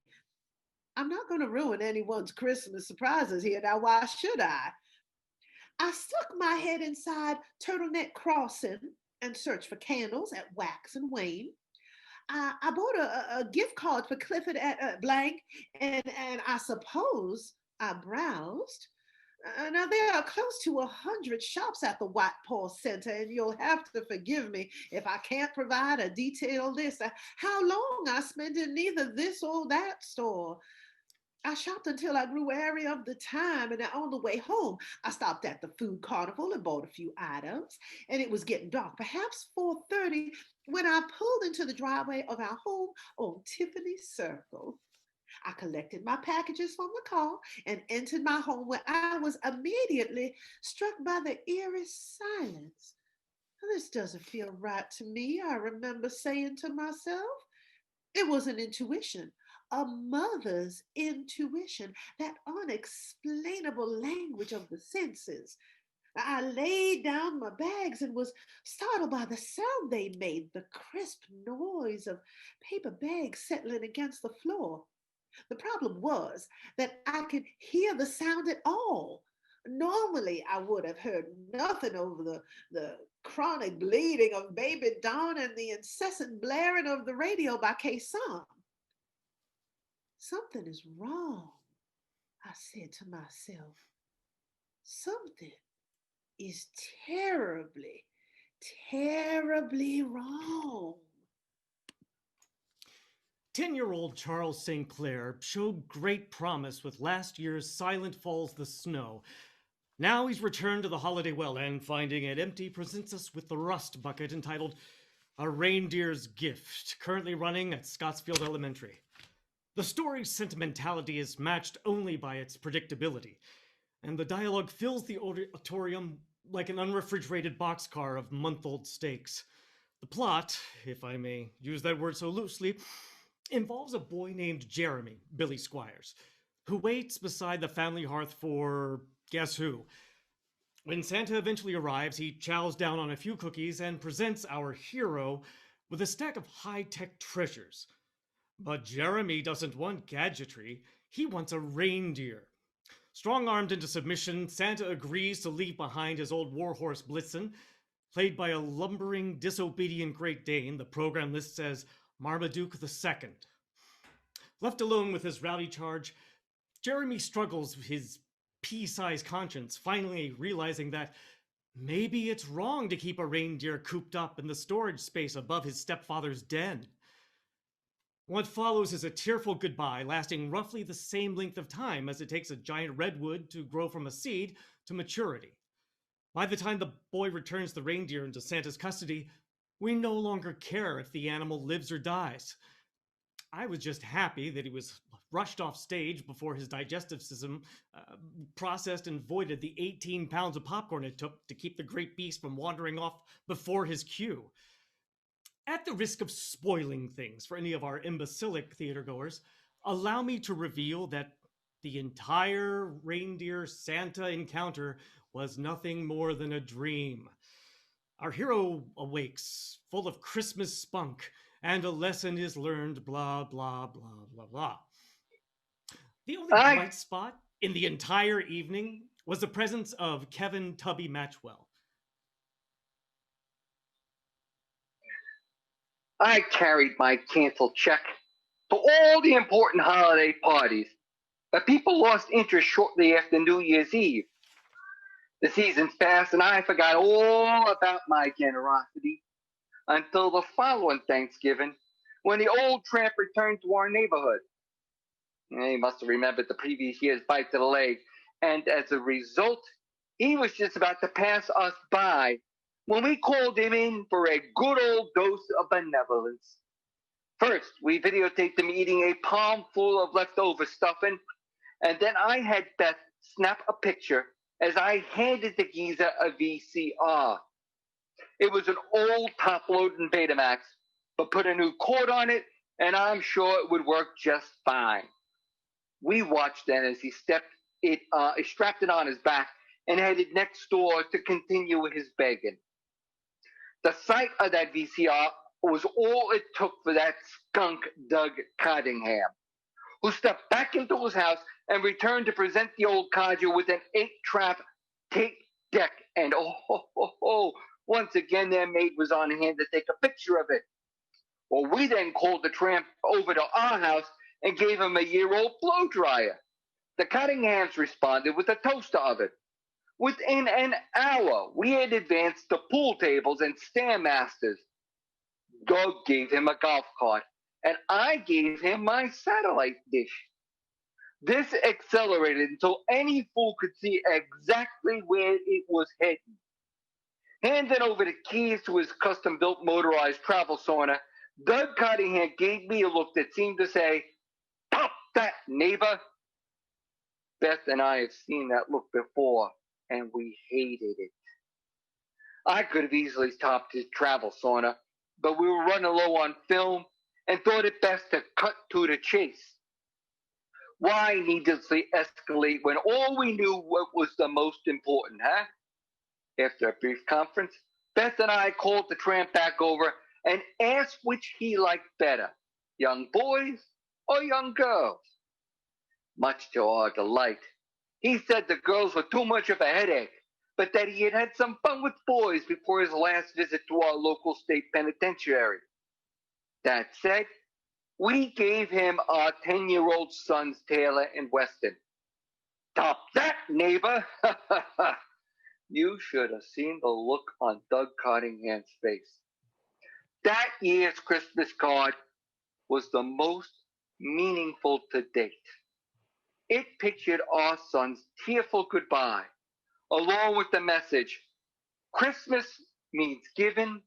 I'm not going to ruin anyone's Christmas surprises here. Now, why should I? I stuck my head inside Turtleneck Crossing and searched for candles at Wax and Wayne. I bought a gift card for Clifford at Blank, and I suppose I browsed. Now, there are close to 100 shops at the White Paw Center, and you'll have to forgive me if I can't provide a detailed list of how long I spent in either this or that store. I shopped until I grew weary of the time, and on the way home, I stopped at the food carnival and bought a few items, and it was getting dark, perhaps 4:30, when I pulled into the driveway of our home on Tiffany Circle. I collected my packages from the car and entered my home, where I was immediately struck by the eerie silence. This doesn't feel right to me, I remember saying to myself. It was an intuition, a mother's intuition, that unexplainable language of the senses. I laid down my bags and was startled by the sound they made, the crisp noise of paper bags settling against the floor. The problem was that I could hear the sound at all. Normally, I would have heard nothing over the chronic bleeding of baby Dawn and the incessant blaring of the radio by Kason. Something is wrong, I said to myself. Something is terribly, terribly wrong. 10-year-old Charles St. Clair showed great promise with last year's Silent Falls the Snow. Now he's returned to the holiday well and, finding it empty, presents us with the rust bucket entitled A Reindeer's Gift, currently running at Scottsfield Elementary. The story's sentimentality is matched only by its predictability, and the dialogue fills the auditorium like an unrefrigerated boxcar of month-old steaks. The plot, if I may use that word so loosely, involves a boy named Jeremy, Billy Squires, who waits beside the family hearth for guess who. When Santa eventually arrives, he chows down on a few cookies and presents our hero with a stack of high-tech treasures. But Jeremy doesn't want gadgetry, he wants a reindeer. Strong-armed into submission, Santa agrees to leave behind his old warhorse Blitzen, played by a lumbering, disobedient Great Dane the program lists as Marmaduke II. Left alone with his rowdy charge, Jeremy struggles with his pea-sized conscience, finally realizing that maybe it's wrong to keep a reindeer cooped up in the storage space above his stepfather's den. What follows is a tearful goodbye, lasting roughly the same length of time as it takes a giant redwood to grow from a seed to maturity. By the time the boy returns the reindeer into Santa's custody, we no longer care if the animal lives or dies. I was just happy that he was rushed off stage before his digestive system processed and voided the 18 pounds of popcorn it took to keep the great beast from wandering off before his cue. At the risk of spoiling things for any of our imbecilic theatergoers, allow me to reveal that the entire reindeer Santa encounter was nothing more than a dream. Our hero awakes, full of Christmas spunk, and a lesson is learned, blah, blah, blah, blah, blah. The only bright spot in the entire evening was the presence of Kevin Tubby Matchwell. I carried my canceled check for all the important holiday parties, but people lost interest shortly after New Year's Eve. The season's passed, and I forgot all about my generosity until the following Thanksgiving, when the old tramp returned to our neighborhood. He must have remembered the previous year's bite to the leg, and as a result, he was just about to pass us by when we called him in for a good old dose of benevolence. First, we videotaped him eating a palm full of leftover stuffing, and then I had Beth snap a picture as I handed the geezer a VCR. It was an old top-loading Betamax, but put a new cord on it, and I'm sure it would work just fine. We watched then as he strapped it on his back and headed next door to continue his begging. The sight of that VCR was all it took for that skunk Doug Cottingham, who stepped back into his house and returned to present the old codger with an 8-trap tape deck. And once again, their maid was on hand to take a picture of it. Well, we then called the tramp over to our house and gave him a year-old blow dryer. The Cottinghams responded with a toaster oven. Within an hour, we had advanced to pool tables and stairmasters. Doug gave him a golf cart, and I gave him my satellite dish. This accelerated until any fool could see exactly where it was heading. Handing over the keys to his custom-built motorized travel sauna, Doug Cottingham gave me a look that seemed to say, "Pop that, neighbor." Beth and I have seen that look before, and we hated it. I could have easily topped his travel sauna, but we were running low on film and thought it best to cut to the chase. Why needlessly escalate when all we knew what was the most important, huh? After a brief conference, Beth and I called the tramp back over and asked which he liked better, young boys or young girls. Much to our delight, he said the girls were too much of a headache, but that he had had some fun with boys before his last visit to our local state penitentiary. That said, we gave him our 10-year-old sons, Taylor and Weston. Top that, neighbor! You should have seen the look on Doug Cottingham's face. That year's Christmas card was the most meaningful to date. It pictured our son's tearful goodbye, along with the message, Christmas means giving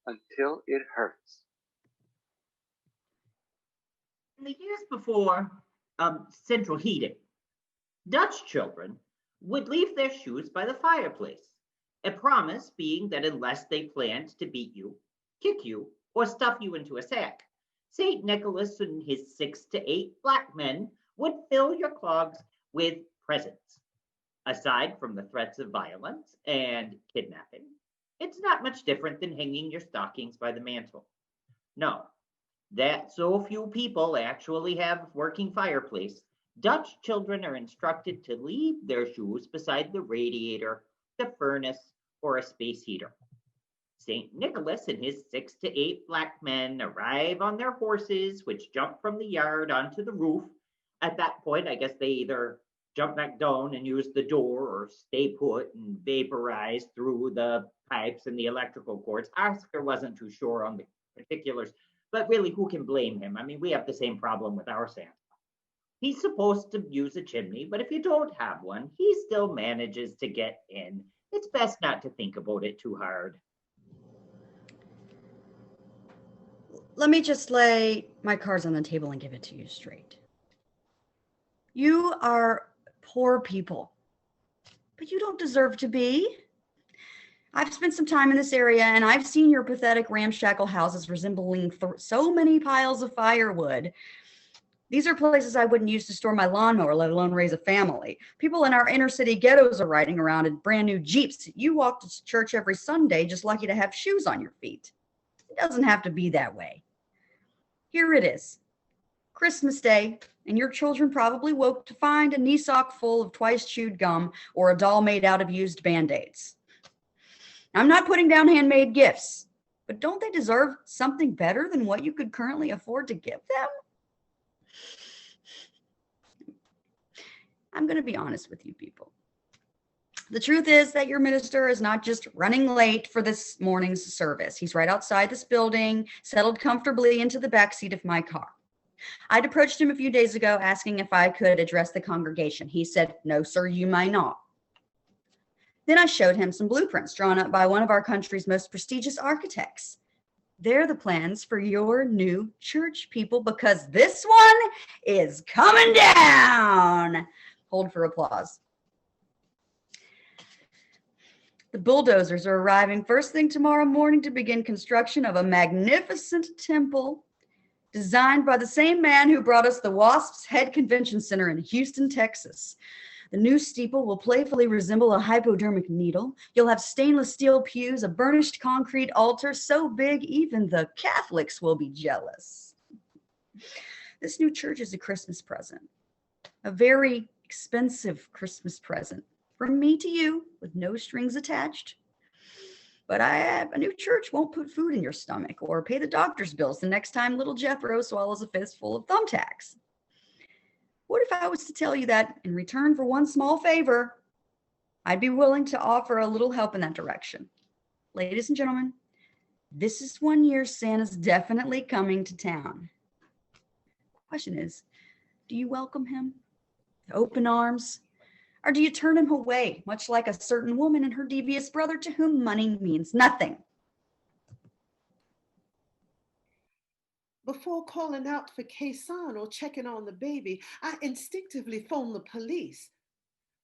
until it hurts. In the years before central heating, Dutch children would leave their shoes by the fireplace, a promise being that unless they planned to beat you, kick you, or stuff you into a sack, St. Nicholas and his 6 to 8 black men would fill your clogs with presents. Aside from the threats of violence and kidnapping, it's not much different than hanging your stockings by the mantle. No, that so few people actually have working fireplace, Dutch children are instructed to leave their shoes beside the radiator, the furnace, or a space heater. St. Nicholas and his 6 to 8 black men arrive on their horses, which jump from the yard onto the roof. At that point, I guess they either jump back down and use the door or stay put and vaporize through the pipes and the electrical cords. Oscar wasn't too sure on the particulars, but really, who can blame him? I mean, we have the same problem with our Santa. He's supposed to use a chimney, but if you don't have one, he still manages to get in. It's best not to think about it too hard. Let me just lay my cards on the table and give it to you straight. You are poor people, but you don't deserve to be. I've spent some time in this area, and I've seen your pathetic ramshackle houses resembling so many piles of firewood. These are places I wouldn't use to store my lawnmower, let alone raise a family. People in our inner city ghettos are riding around in brand new Jeeps. You walk to church every Sunday just lucky to have shoes on your feet. It doesn't have to be that way. Here it is, Christmas Day, and your children probably woke to find a knee sock full of twice chewed gum or a doll made out of used Band-Aids. I'm not putting down handmade gifts, but don't they deserve something better than what you could currently afford to give them? I'm going to be honest with you people. The truth is that your minister is not just running late for this morning's service. He's right outside this building, settled comfortably into the backseat of my car. I'd approached him a few days ago asking if I could address the congregation. He said, "No, sir, you may not." Then I showed him some blueprints drawn up by one of our country's most prestigious architects. They're the plans for your new church, people, because this one is coming down. Hold for applause. The bulldozers are arriving first thing tomorrow morning to begin construction of a magnificent temple designed by the same man who brought us the Wasp's Head Convention Center in Houston, Texas. The new steeple will playfully resemble a hypodermic needle. You'll have stainless steel pews, a burnished concrete altar so big even the Catholics will be jealous. This new church is a Christmas present, a very expensive Christmas present from me to you with no strings attached. But a new church won't put food in your stomach or pay the doctor's bills the next time little Jethro swallows a fistful of thumbtacks. What if I was to tell you that in return for one small favor, I'd be willing to offer a little help in that direction? Ladies and gentlemen, this is one year Santa's definitely coming to town. Question is, do you welcome him with open arms, or do you turn him away, much like a certain woman and her devious brother to whom money means nothing? Before calling out for Kason or checking on the baby, I instinctively phoned the police.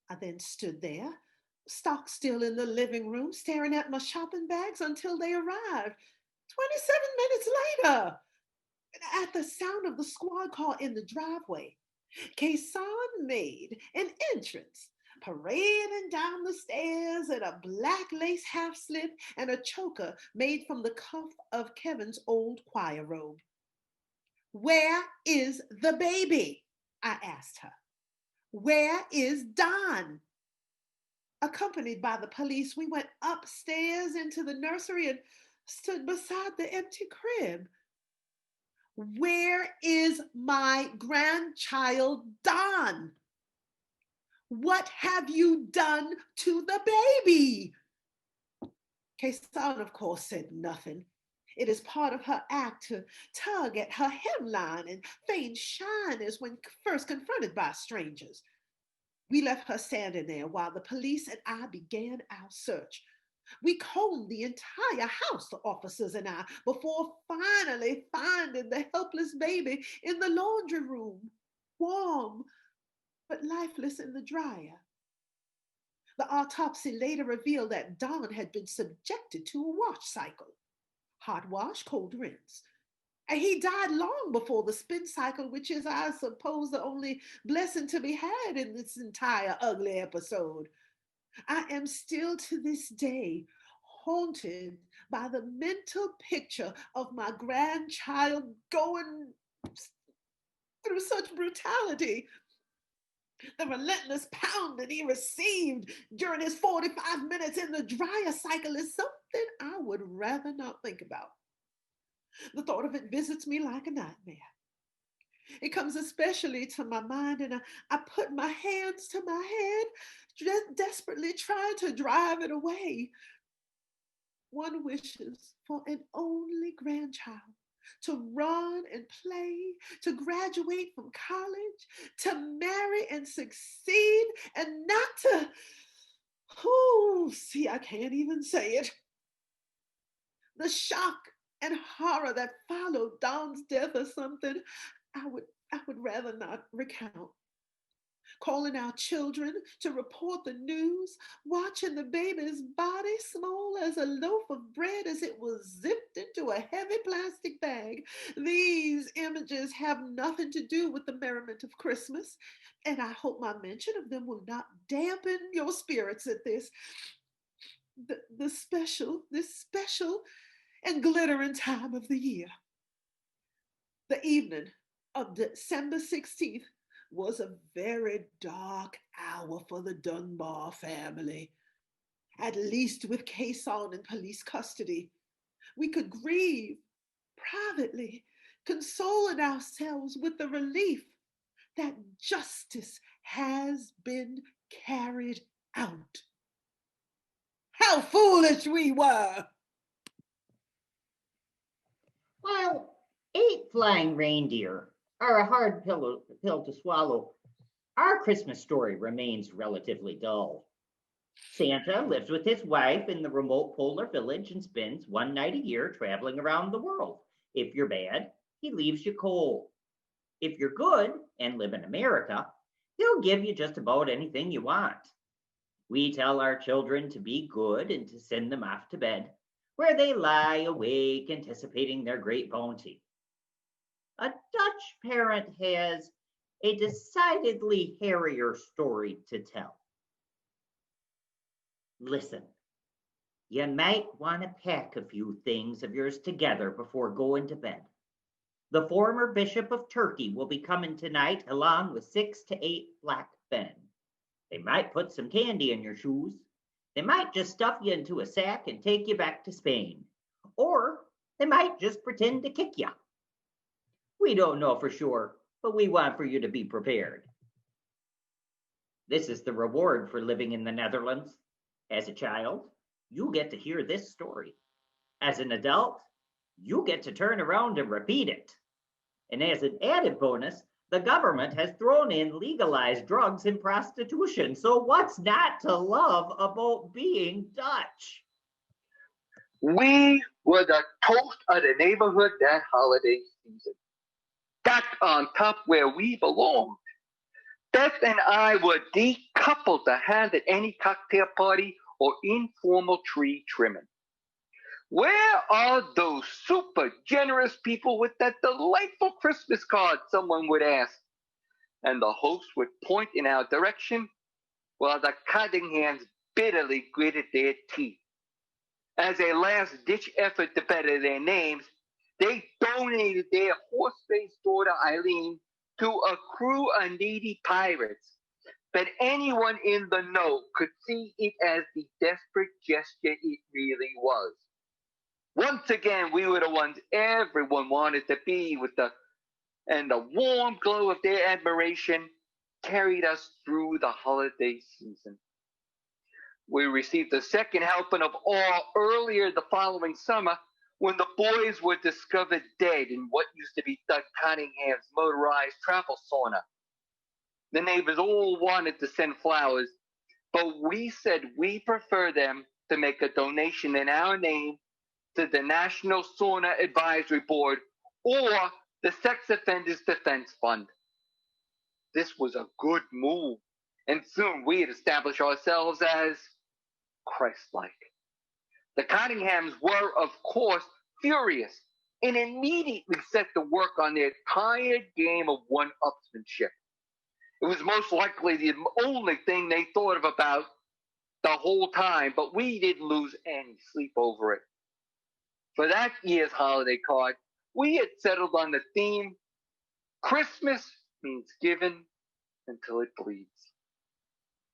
I then stood there, stock still in the living room, staring at my shopping bags until they arrived. 27 minutes later, at the sound of the squad car in the driveway, Kason made an entrance, parading down the stairs in a black lace half slip and a choker made from the cuff of Kevin's old choir robe. "Where is the baby?" I asked her. "Where is Don?" Accompanied by the police, we went upstairs into the nursery and stood beside the empty crib. "Where is my grandchild, Don? What have you done to the baby?" Kason, of course, said nothing. It is part of her act to tug at her hemline and feign shyness when first confronted by strangers. We left her standing there while the police and I began our search. We combed the entire house, the officers and I, before finally finding the helpless baby in the laundry room, warm but lifeless in the dryer. The autopsy later revealed that Don had been subjected to a wash cycle. Hot wash, cold rinse. And he died long before the spin cycle, which is, I suppose, the only blessing to be had in this entire ugly episode. I am still to this day haunted by the mental picture of my grandchild going through such brutality. The relentless pounding he received during his 45 minutes in the dryer cycle is something I would rather not think about. The thought of it visits me like a nightmare. It comes especially to my mind, and I put my hands to my head, desperately trying to drive it away. One wishes for an only grandchild to run and play, to graduate from college, to marry and succeed, and not to, I can't even say it. The shock and horror that followed Don's death is something I would rather not recount. Calling our children to report the news, watching the baby's body small as a loaf of bread as it was zipped into a heavy plastic bag. These images have nothing to do with the merriment of Christmas, and I hope my mention of them will not dampen your spirits at this special and glittering time of the year. The evening of December 16th was a very dark hour for the Dunbar family. At least with Kason in police custody, we could grieve privately, consoling ourselves with the relief that justice has been carried out. How foolish we were! While 8 flying reindeer are a hard pill to swallow, our Christmas story remains relatively dull. Santa lives with his wife in the remote polar village and spends one night a year traveling around the world. If you're bad, he leaves you cold. If you're good and live in America, he'll give you just about anything you want. We tell our children to be good and to send them off to bed, where they lie awake anticipating their great bounty. A Dutch parent has a decidedly hairier story to tell. Listen, you might want to pack a few things of yours together before going to bed. The former Bishop of Turkey will be coming tonight along with 6 to 8 black men. They might put some candy in your shoes. They might just stuff you into a sack and take you back to Spain. Or they might just pretend to kick you. We don't know for sure, but we want for you to be prepared. This is the reward for living in the Netherlands. As a child, you get to hear this story. As an adult, you get to turn around and repeat it. And as an added bonus, the government has thrown in legalized drugs and prostitution. So what's not to love about being Dutch? We were the toast of the neighborhood that holiday season. Back on top where we belonged. Beth and I were the couple to have at any cocktail party or informal tree trimming. Where are those super generous people with that delightful Christmas card, someone would ask. And the host would point in our direction while the Cottinghams bitterly gritted their teeth. As a last-ditch effort to better their names, they donated their horse-faced daughter Eileen to a crew of needy pirates. But anyone in the know could see it as the desperate gesture it really was. Once again, we were the ones everyone wanted to be with, and the warm glow of their admiration carried us through the holiday season. We received the second helping of all earlier the following summer when the boys were discovered dead in what used to be Doug Cunningham's motorized travel sauna. The neighbors all wanted to send flowers, but we said we prefer them to make a donation in our name to the National Sauna Advisory Board or the Sex Offenders Defense Fund. This was a good move, and soon we had established ourselves as Christ-like. The Cottinghams were, of course, furious and immediately set to work on their tired game of one-upsmanship. It was most likely the only thing they thought of about the whole time, but we didn't lose any sleep over it. For that year's holiday card, we had settled on the theme, Christmas means given until it bleeds.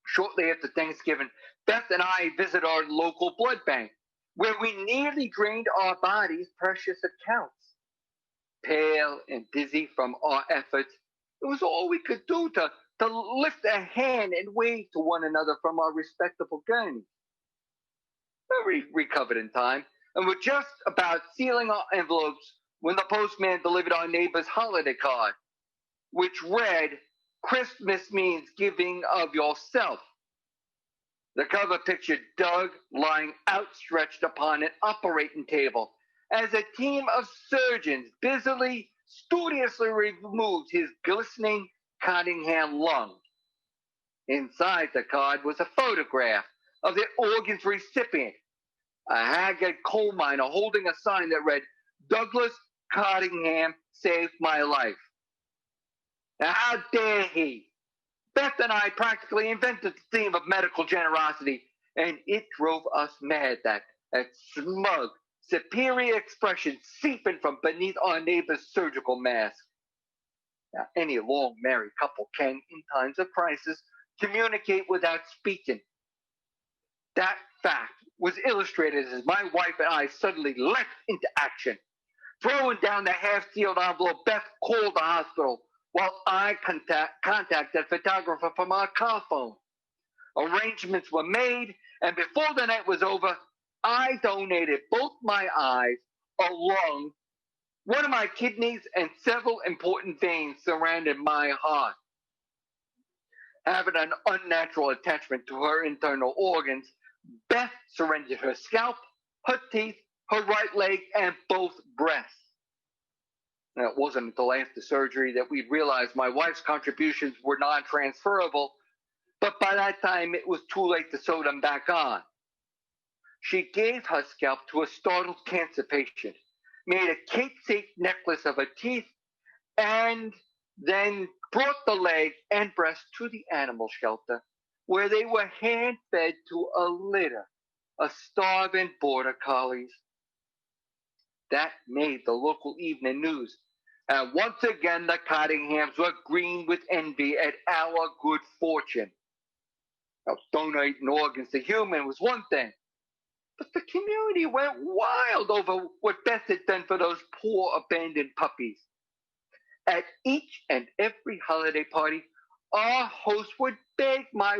Shortly after Thanksgiving, Beth and I visited our local blood bank, where we nearly drained our bodies' precious accounts. Pale and dizzy from our efforts, it was all we could do to lift a hand and wave to one another from our respectable journeys. We recovered in time, and were just about sealing our envelopes when the postman delivered our neighbor's holiday card, which read, Christmas means giving of yourself. The cover pictured Doug lying outstretched upon an operating table as a team of surgeons studiously removed his glistening Cottingham lung. Inside the card was a photograph of the organ's recipient, a haggard coal miner holding a sign that read, Douglas Cottingham saved my life. Now, how dare he? Beth and I practically invented the theme of medical generosity, and it drove us mad, that smug, superior expression seeping from beneath our neighbor's surgical mask. Now, any long married couple can, in times of crisis, communicate without speaking. That fact was illustrated as my wife and I suddenly leapt into action. Throwing down the half-sealed envelope, Beth called the hospital, while I contacted a photographer from our car phone. Arrangements were made, and before the night was over, I donated both my eyes, a lung, one of my kidneys, and several important veins surrounding my heart. Having an unnatural attachment to her internal organs, Beth surrendered her scalp, her teeth, her right leg, and both breasts. Now, it wasn't until after surgery that we realized my wife's contributions were non-transferable, but by that time it was too late to sew them back on. She gave her scalp to a startled cancer patient, made a Kate-shaped necklace of her teeth, and then brought the leg and breast to the animal shelter, where they were hand-fed to a litter of starving border collies. That made the local evening news, And once again, the Cottinghams were green with envy at our good fortune. Now, donating organs to human was one thing, but the community went wild over what Beth had done for those poor abandoned puppies. At each and every holiday party, our host would beg my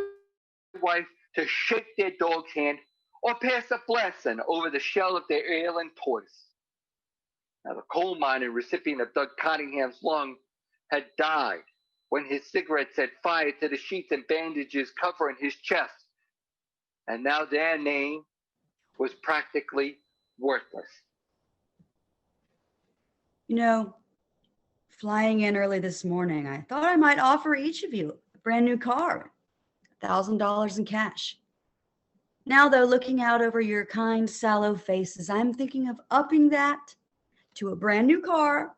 wife to shake their dog's hand or pass a blessing over the shell of their ailing tortoise. Now, the coal miner recipient of Doug Cottingham's lung had died when his cigarette set fire to the sheets and bandages covering his chest. And now their name was practically worthless. You know, flying in early this morning, I thought I might offer each of you a brand new car, $1,000 in cash. Now, though, looking out over your kind, sallow faces, I'm thinking of upping that to a brand new car,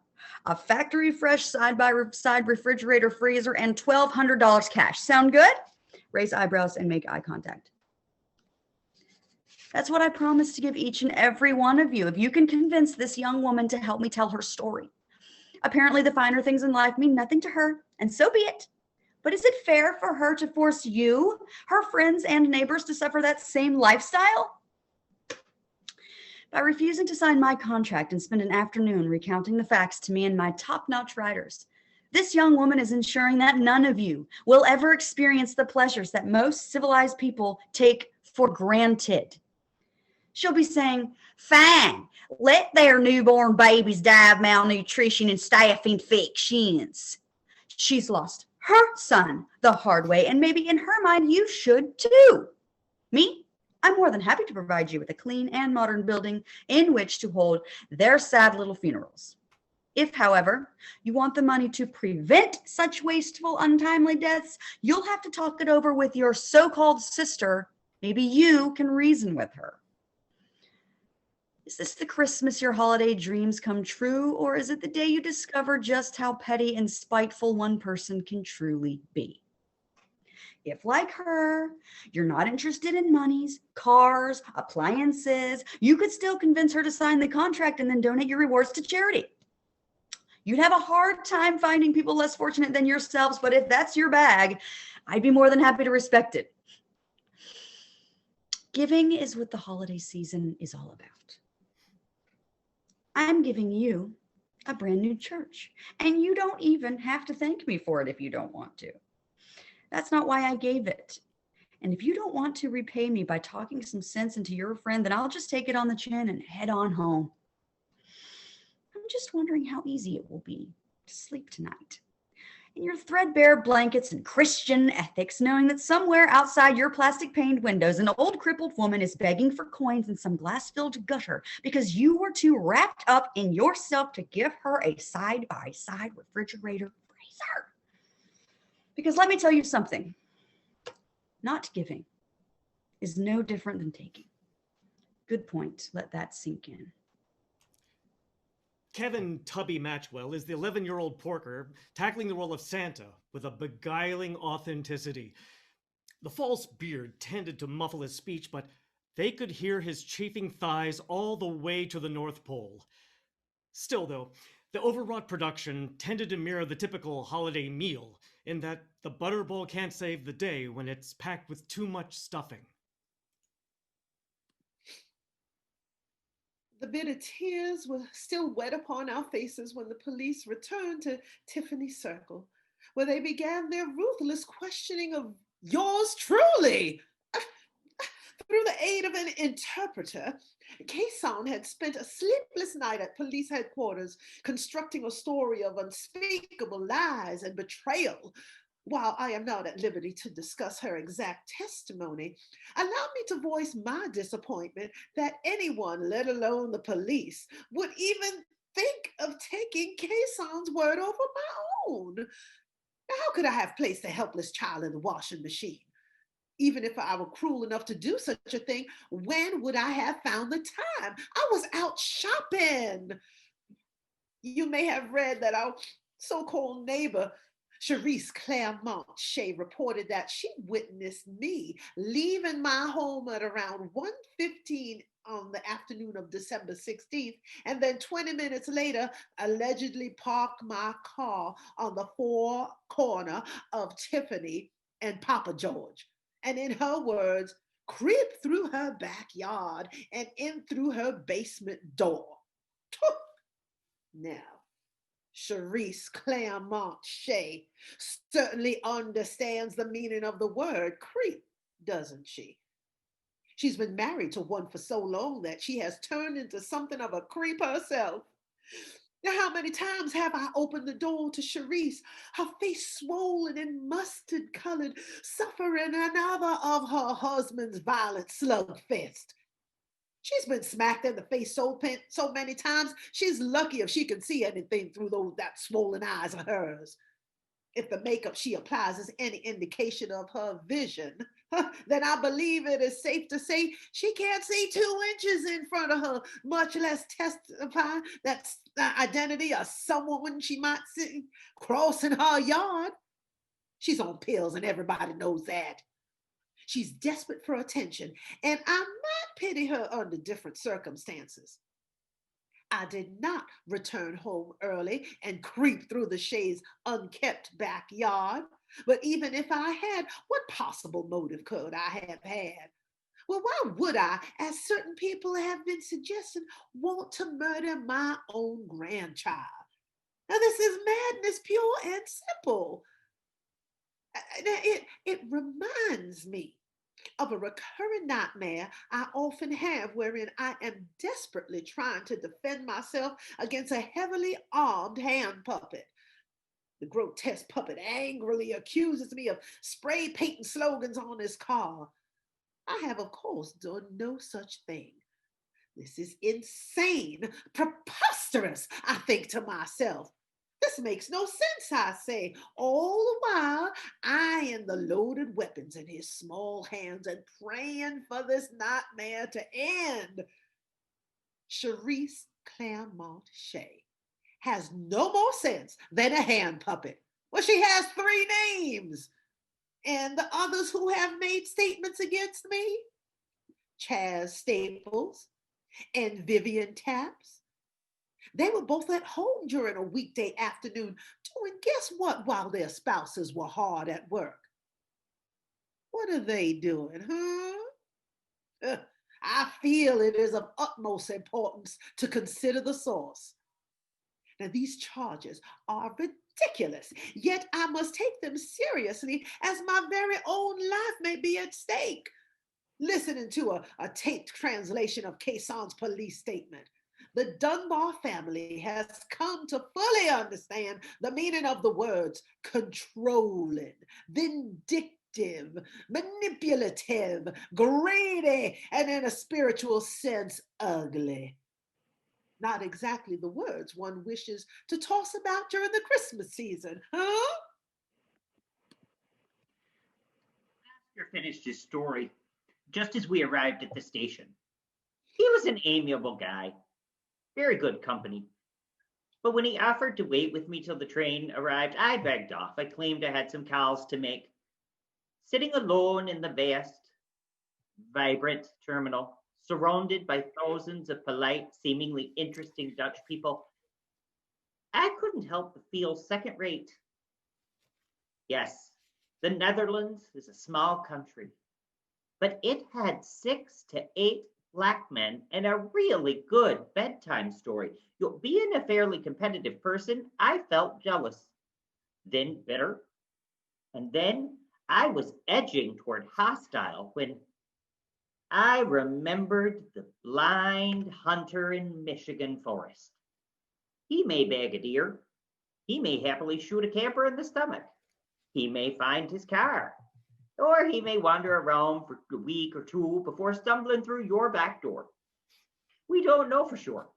a factory fresh side-by-side refrigerator freezer, and $1,200 cash. Sound good? Raise eyebrows and make eye contact. That's what I promise to give each and every one of you if you can convince this young woman to help me tell her story. Apparently, the finer things in life mean nothing to her, and so be it. But is it fair for her to force you, her friends and neighbors, to suffer that same lifestyle? By refusing to sign my contract and spend an afternoon recounting the facts to me and my top-notch writers, this young woman is ensuring that none of you will ever experience the pleasures that most civilized people take for granted. She'll be saying, fine, let their newborn babies die of malnutrition and staph infections. She's lost her son the hard way, and maybe in her mind you should too. Me, I'm more than happy to provide you with a clean and modern building in which to hold their sad little funerals. If, however, you want the money to prevent such wasteful, untimely deaths, you'll have to talk it over with your so-called sister. Maybe you can reason with her. Is this the Christmas your holiday dreams come true, or is it the day you discover just how petty and spiteful one person can truly be? If, like her, you're not interested in monies, cars, appliances, you could still convince her to sign the contract and then donate your rewards to charity. You'd have a hard time finding people less fortunate than yourselves, but if that's your bag, I'd be more than happy to respect it. Giving is what the holiday season is all about. I'm giving you a brand new church, and you don't even have to thank me for it if you don't want to. That's not why I gave it. And if you don't want to repay me by talking some sense into your friend, then I'll just take it on the chin and head on home. I'm just wondering how easy it will be to sleep tonight in your threadbare blankets and Christian ethics, knowing that somewhere outside your plastic-paned windows, an old crippled woman is begging for coins in some glass-filled gutter because you were too wrapped up in yourself to give her a side-by-side refrigerator freezer. Because let me tell you something, not giving is no different than taking. Good point. Let that sink in. Kevin Tubby Matchwell is the 11-year-old porker tackling the role of Santa with a beguiling authenticity. The false beard tended to muffle his speech, but they could hear his chafing thighs all the way to the North Pole. Still, though, the overwrought production tended to mirror the typical holiday meal, in that the butterball can't save the day when it's packed with too much stuffing. The bitter tears were still wet upon our faces when the police returned to Tiffany Circle, where they began their ruthless questioning of yours truly. Through the aid of an interpreter, Kason had spent a sleepless night at police headquarters constructing a story of unspeakable lies and betrayal. While I am not at liberty to discuss her exact testimony, allow me to voice my disappointment that anyone, let alone the police, would even think of taking Kason's word over my own. Now, how could I have placed a helpless child in the washing machine? Even if I were cruel enough to do such a thing, when would I have found the time? I was out shopping. You may have read that our so-called neighbor, Cherise Claremont Shea reported that she witnessed me leaving my home at around 1:15 on the afternoon of December 16th, and then 20 minutes later, allegedly parked my car on the four corner of Tiffany and Papa George. And in her words, creep through her backyard and in through her basement door. Now, Cherise Claremont Shea certainly understands the meaning of the word creep, doesn't she? She's been married to one for so long that she has turned into something of a creep herself. Now, how many times have I opened the door to Cherise, her face swollen and mustard colored, suffering another of her husband's violent slugfest? She's been smacked in the face so many times, she's lucky if she can see anything through that swollen eyes of hers. If the makeup she applies is any indication of her vision, then I believe it is safe to say she can't see 2 inches in front of her, much less testify that's the identity of someone she might see crossing her yard. She's on pills and everybody knows that. She's desperate for attention, and I might pity her under different circumstances. I did not return home early and creep through the Shay's unkept backyard. But even if I had, what possible motive could I have had? Well, why would I, as certain people have been suggesting, want to murder my own grandchild? Now, this is madness, pure and simple. It reminds me of a recurring nightmare I often have, wherein I am desperately trying to defend myself against a heavily armed hand puppet. The grotesque puppet angrily accuses me of spray painting slogans on his car. I have, of course, done no such thing. This is insane, preposterous, I think to myself. This makes no sense, I say, all the while eyeing the loaded weapons in his small hands and praying for this nightmare to end. Cherise Claremont Shea has no more sense than a hand puppet. Well, she has 3 names. And the others who have made statements against me? Chaz Staples and Vivian Taps. They were both at home during a weekday afternoon doing guess what while their spouses were hard at work. What are they doing, huh? I feel it is of utmost importance to consider the source. Now, these charges are ridiculous, yet I must take them seriously as my very own life may be at stake. Listening to a taped translation of Kayson's police statement, the Dunbar family has come to fully understand the meaning of the words controlling, vindictive, manipulative, greedy, and in a spiritual sense, ugly. Not exactly the words one wishes to toss about during the Christmas season, huh? Oscar finished his story just as we arrived at the station. He was an amiable guy, very good company. But when he offered to wait with me till the train arrived, I begged off. I claimed I had some calls to make. Sitting alone in the vast, vibrant terminal, surrounded by thousands of polite, seemingly interesting Dutch people, I couldn't help but feel second rate. Yes, the Netherlands is a small country, but it had 6 to 8 Black men and a really good bedtime story. Being a fairly competitive person, I felt jealous, then bitter, and then I was edging toward hostile when I remembered the blind hunter in Michigan forest. He may bag a deer. He may happily shoot a camper in the stomach. He may find his car. Or he may wander around for a week or 2 before stumbling through your back door. We don't know for sure.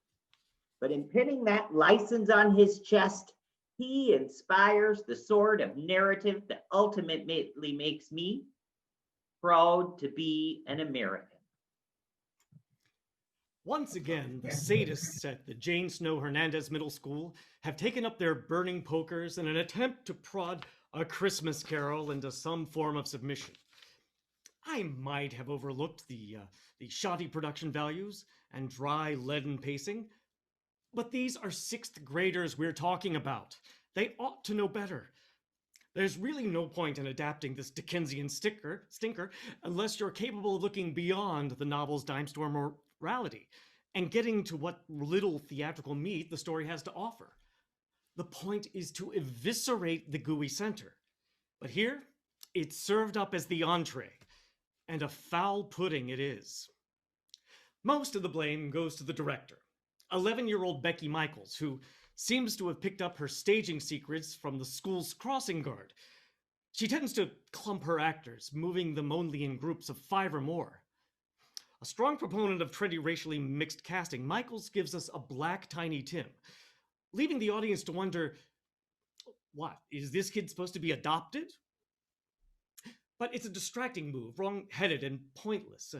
But in pinning that license on his chest, he inspires the sort of narrative that ultimately makes me proud to be an American. Once again, the sadists at the Jane Snow Hernandez Middle School have taken up their burning pokers in an attempt to prod A Christmas Carol into some form of submission. I might have overlooked the shoddy production values and dry, leaden pacing, but these are sixth graders we're talking about. They ought to know better. There's really no point in adapting this Dickensian stinker unless you're capable of looking beyond the novel's dime store morality and getting to what little theatrical meat the story has to offer. The point is to eviscerate the gooey center. But here, it's served up as the entree, and a foul pudding it is. Most of the blame goes to the director, 11-year-old Becky Michaels, who seems to have picked up her staging secrets from the school's crossing guard. She tends to clump her actors, moving them only in groups of 5 or more. A strong proponent of trendy racially mixed casting, Michaels gives us a black Tiny Tim, leaving the audience to wonder, what, is this kid supposed to be adopted? But it's a distracting move, wrong-headed and pointless.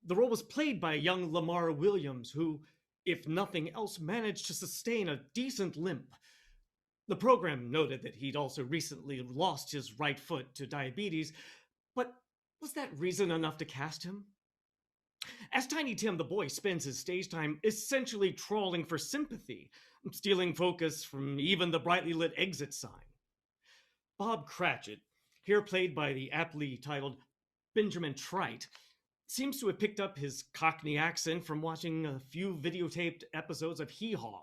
The role was played by young Lamar Williams, who, if nothing else, managed to sustain a decent limp. The program noted that he'd also recently lost his right foot to diabetes, but was that reason enough to cast him? As Tiny Tim, the boy spends his stage time essentially trawling for sympathy, stealing focus from even the brightly lit exit sign. Bob Cratchit, here played by the aptly titled Benjamin Trite, seems to have picked up his Cockney accent from watching a few videotaped episodes of Hee Haw,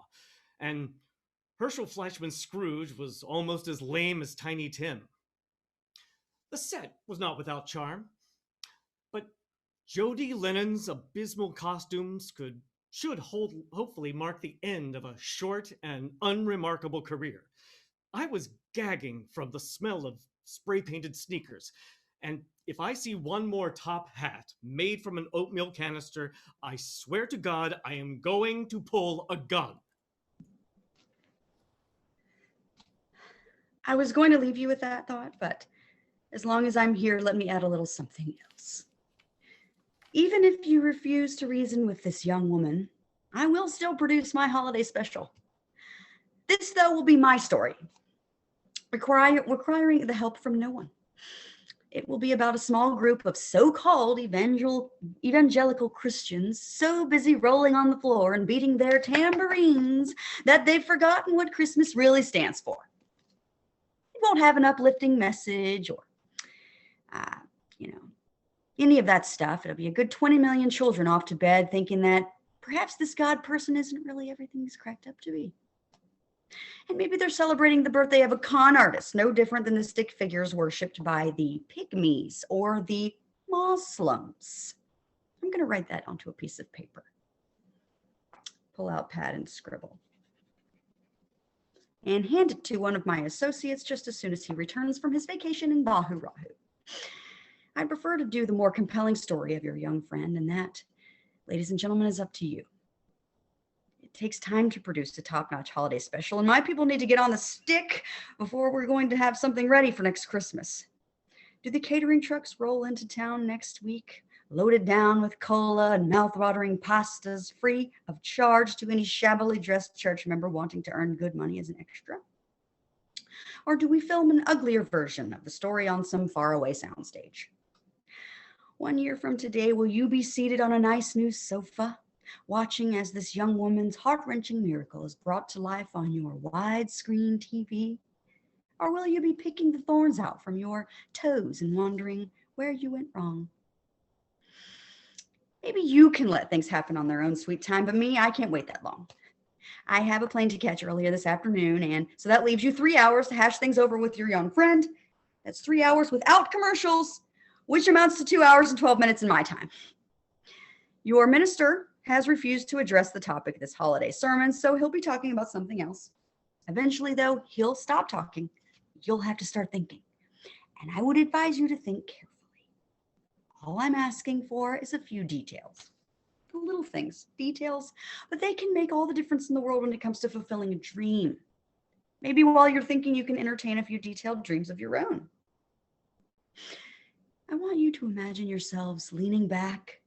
and Herschel Fleischman's Scrooge was almost as lame as Tiny Tim. The set was not without charm, but Jody Lennon's abysmal costumes should hopefully mark the end of a short and unremarkable career. I was gagging from the smell of spray-painted sneakers, and if I see one more top hat made from an oatmeal canister, I swear to God I am going to pull a gun. I was going to leave you with that thought, but as long as I'm here, let me add a little something else. Even if you refuse to reason with this young woman, I will still produce my holiday special. This, though, will be my story, requiring the help from no one. It will be about a small group of so-called evangelical Christians so busy rolling on the floor and beating their tambourines that they've forgotten what Christmas really stands for. It won't have an uplifting message or, any of that stuff. It'll be a good 20 million children off to bed thinking that perhaps this God person isn't really everything he's cracked up to be. And maybe they're celebrating the birthday of a con artist, no different than the stick figures worshipped by the pygmies or the Muslims. I'm going to write that onto a piece of paper. Pull out pad and scribble. And hand it to one of my associates just as soon as he returns from his vacation in Bahu Rahu. I'd prefer to do the more compelling story of your young friend, and that, ladies and gentlemen, is up to you. It takes time to produce a top-notch holiday special, and my people need to get on the stick before we're going to have something ready for next Christmas. Do the catering trucks roll into town next week, loaded down with cola and mouth-watering pastas, free of charge to any shabbily dressed church member wanting to earn good money as an extra? Or do we film an uglier version of the story on some faraway soundstage? 1 year from today, will you be seated on a nice new sofa, watching as this young woman's heart-wrenching miracle is brought to life on your widescreen TV? Or will you be picking the thorns out from your toes and wondering where you went wrong? Maybe you can let things happen on their own sweet time, but me, I can't wait that long. I have a plane to catch earlier this afternoon, and so that leaves you 3 hours to hash things over with your young friend. That's 3 hours without commercials, which amounts to 2 hours and 12 minutes in my time. Your minister has refused to address the topic of this holiday sermon, so he'll be talking about something else. Eventually, though, he'll stop talking. You'll have to start thinking. And I would advise you to think carefully. All I'm asking for is a few details. The little things, details, but they can make all the difference in the world when it comes to fulfilling a dream. Maybe while you're thinking, you can entertain a few detailed dreams of your own. I want you to imagine yourselves leaning back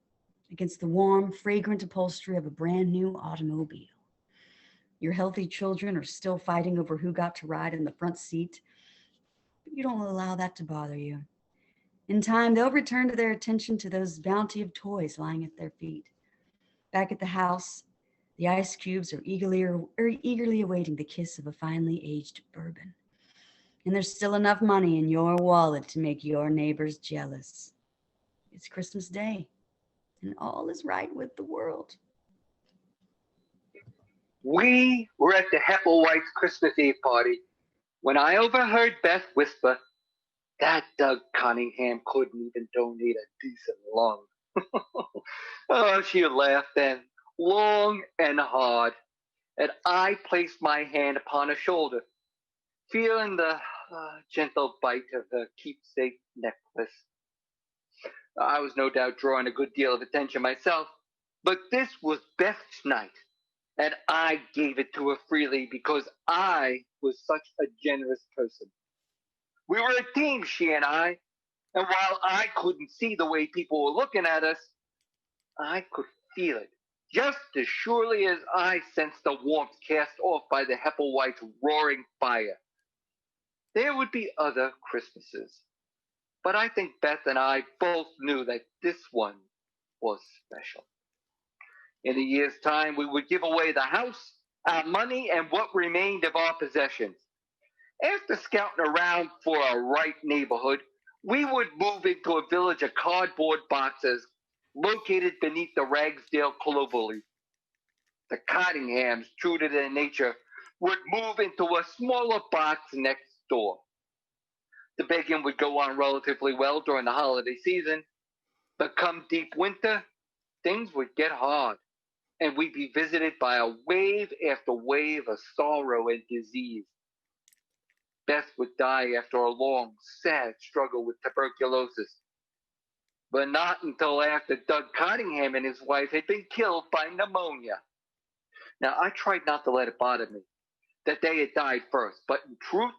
against the warm, fragrant upholstery of a brand new automobile. Your healthy children are still fighting over who got to ride in the front seat. you don't allow that to bother you. In time, they'll return to their attention to those bounty of toys lying at their feet. Back at the house, the ice cubes are eagerly awaiting the kiss of a finely aged bourbon. And there's still enough money in your wallet to make your neighbors jealous. It's Christmas Day, and all is right with the world. We were at the Hepplewhite's Christmas Eve party when I overheard Beth whisper, "That Doug Cunningham couldn't even donate a decent lung." Oh, she laughed then, long and hard, and I placed my hand upon her shoulder, feeling the gentle bite of her keepsake necklace. I was no doubt drawing a good deal of attention myself, but this was Beth's night, and I gave it to her freely because I was such a generous person. We were a team, she and I, and while I couldn't see the way people were looking at us, I could feel it, just as surely as I sensed the warmth cast off by the Hepplewhite's roaring fire. There would be other Christmases, but I think Beth and I both knew that this one was special. In a year's time, we would give away the house, our money, and what remained of our possessions. After scouting around for a right neighborhood, we would move into a village of cardboard boxes located beneath the Ragsdale Cloverleaf. The Cottinghams, true to their nature, would move into a smaller box next door. The begging would go on relatively well during the holiday season, but come deep winter, things would get hard, and we'd be visited by a wave after wave of sorrow and disease. Beth would die after a long, sad struggle with tuberculosis, but not until after Doug Cottingham and his wife had been killed by pneumonia. Now, I tried not to let it bother me that they had died first, but in truth,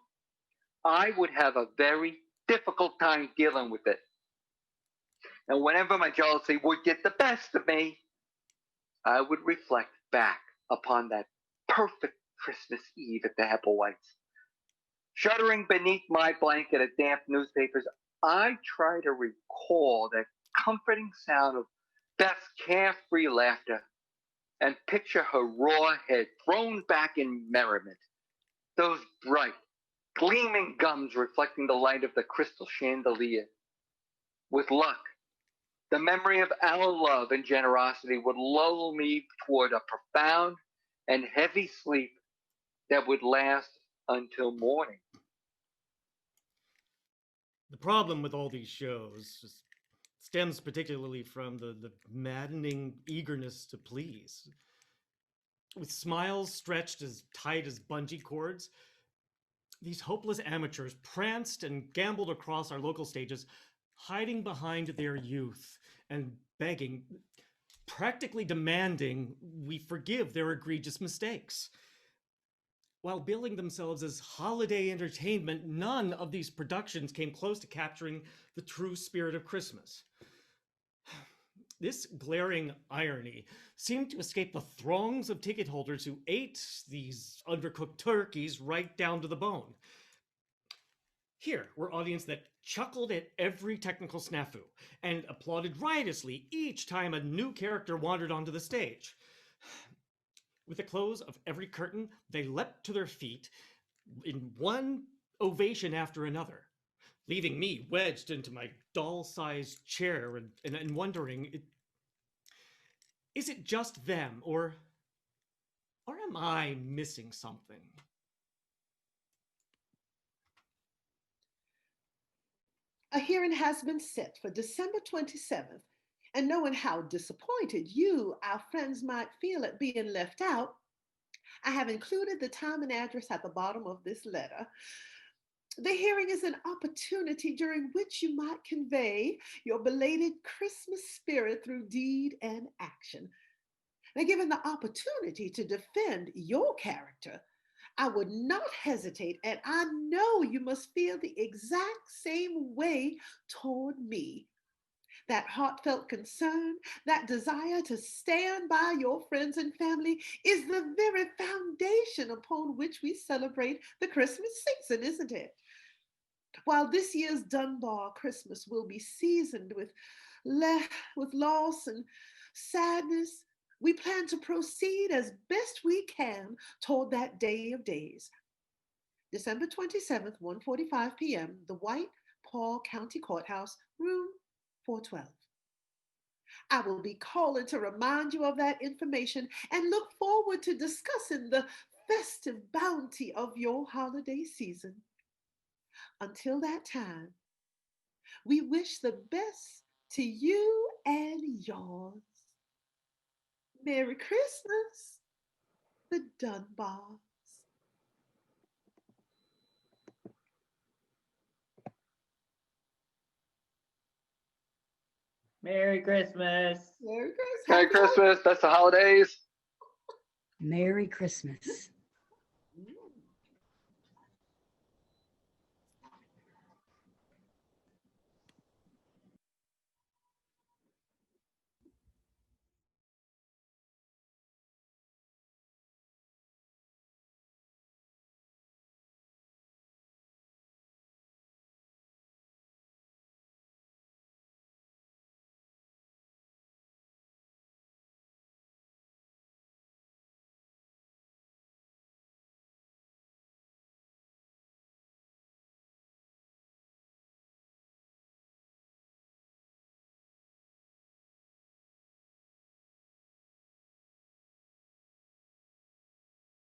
I would have a very difficult time dealing with it. And whenever my jealousy would get the best of me, I would reflect back upon that perfect Christmas Eve at the Hepplewhites. Shuddering beneath my blanket of damp newspapers, I try to recall that comforting sound of Beth's carefree laughter and picture her raw head thrown back in merriment, those bright, gleaming gums reflecting the light of the crystal chandelier. With luck, the memory of our love and generosity would lull me toward a profound and heavy sleep that would last until morning. The problem with all these shows just stems particularly from the maddening eagerness to please. With smiles stretched as tight as bungee cords, these hopeless amateurs pranced and gambled across our local stages, hiding behind their youth and begging, practically demanding we forgive their egregious mistakes. While billing themselves as holiday entertainment, none of these productions came close to capturing the true spirit of Christmas. This glaring irony seemed to escape the throngs of ticket holders who ate these undercooked turkeys right down to the bone. Here were audiences that chuckled at every technical snafu and applauded riotously each time a new character wandered onto the stage. With the close of every curtain, they leapt to their feet in one ovation after another, leaving me wedged into my doll-sized chair and wondering, is it just them, or am I missing something? A hearing has been set for December 27th, and knowing how disappointed you, our friends, might feel at being left out, I have included the time and address at the bottom of this letter. The hearing is an opportunity during which you might convey your belated Christmas spirit through deed and action. Now, given the opportunity to defend your character, I would not hesitate, and I know you must feel the exact same way toward me. That heartfelt concern, that desire to stand by your friends and family is the very foundation upon which we celebrate the Christmas season, isn't it? While this year's Dunbar Christmas will be seasoned with loss and sadness, we plan to proceed as best we can toward that day of days. December 27th, 1:45 p.m., the White Paul County Courthouse, room 412. I will be calling to remind you of that information and look forward to discussing the festive bounty of your holiday season. Until that time, we wish the best to you and yours. Merry Christmas, the Dunbars. Merry Christmas. Merry Christmas. Merry Christmas. Best of holidays. Merry Christmas.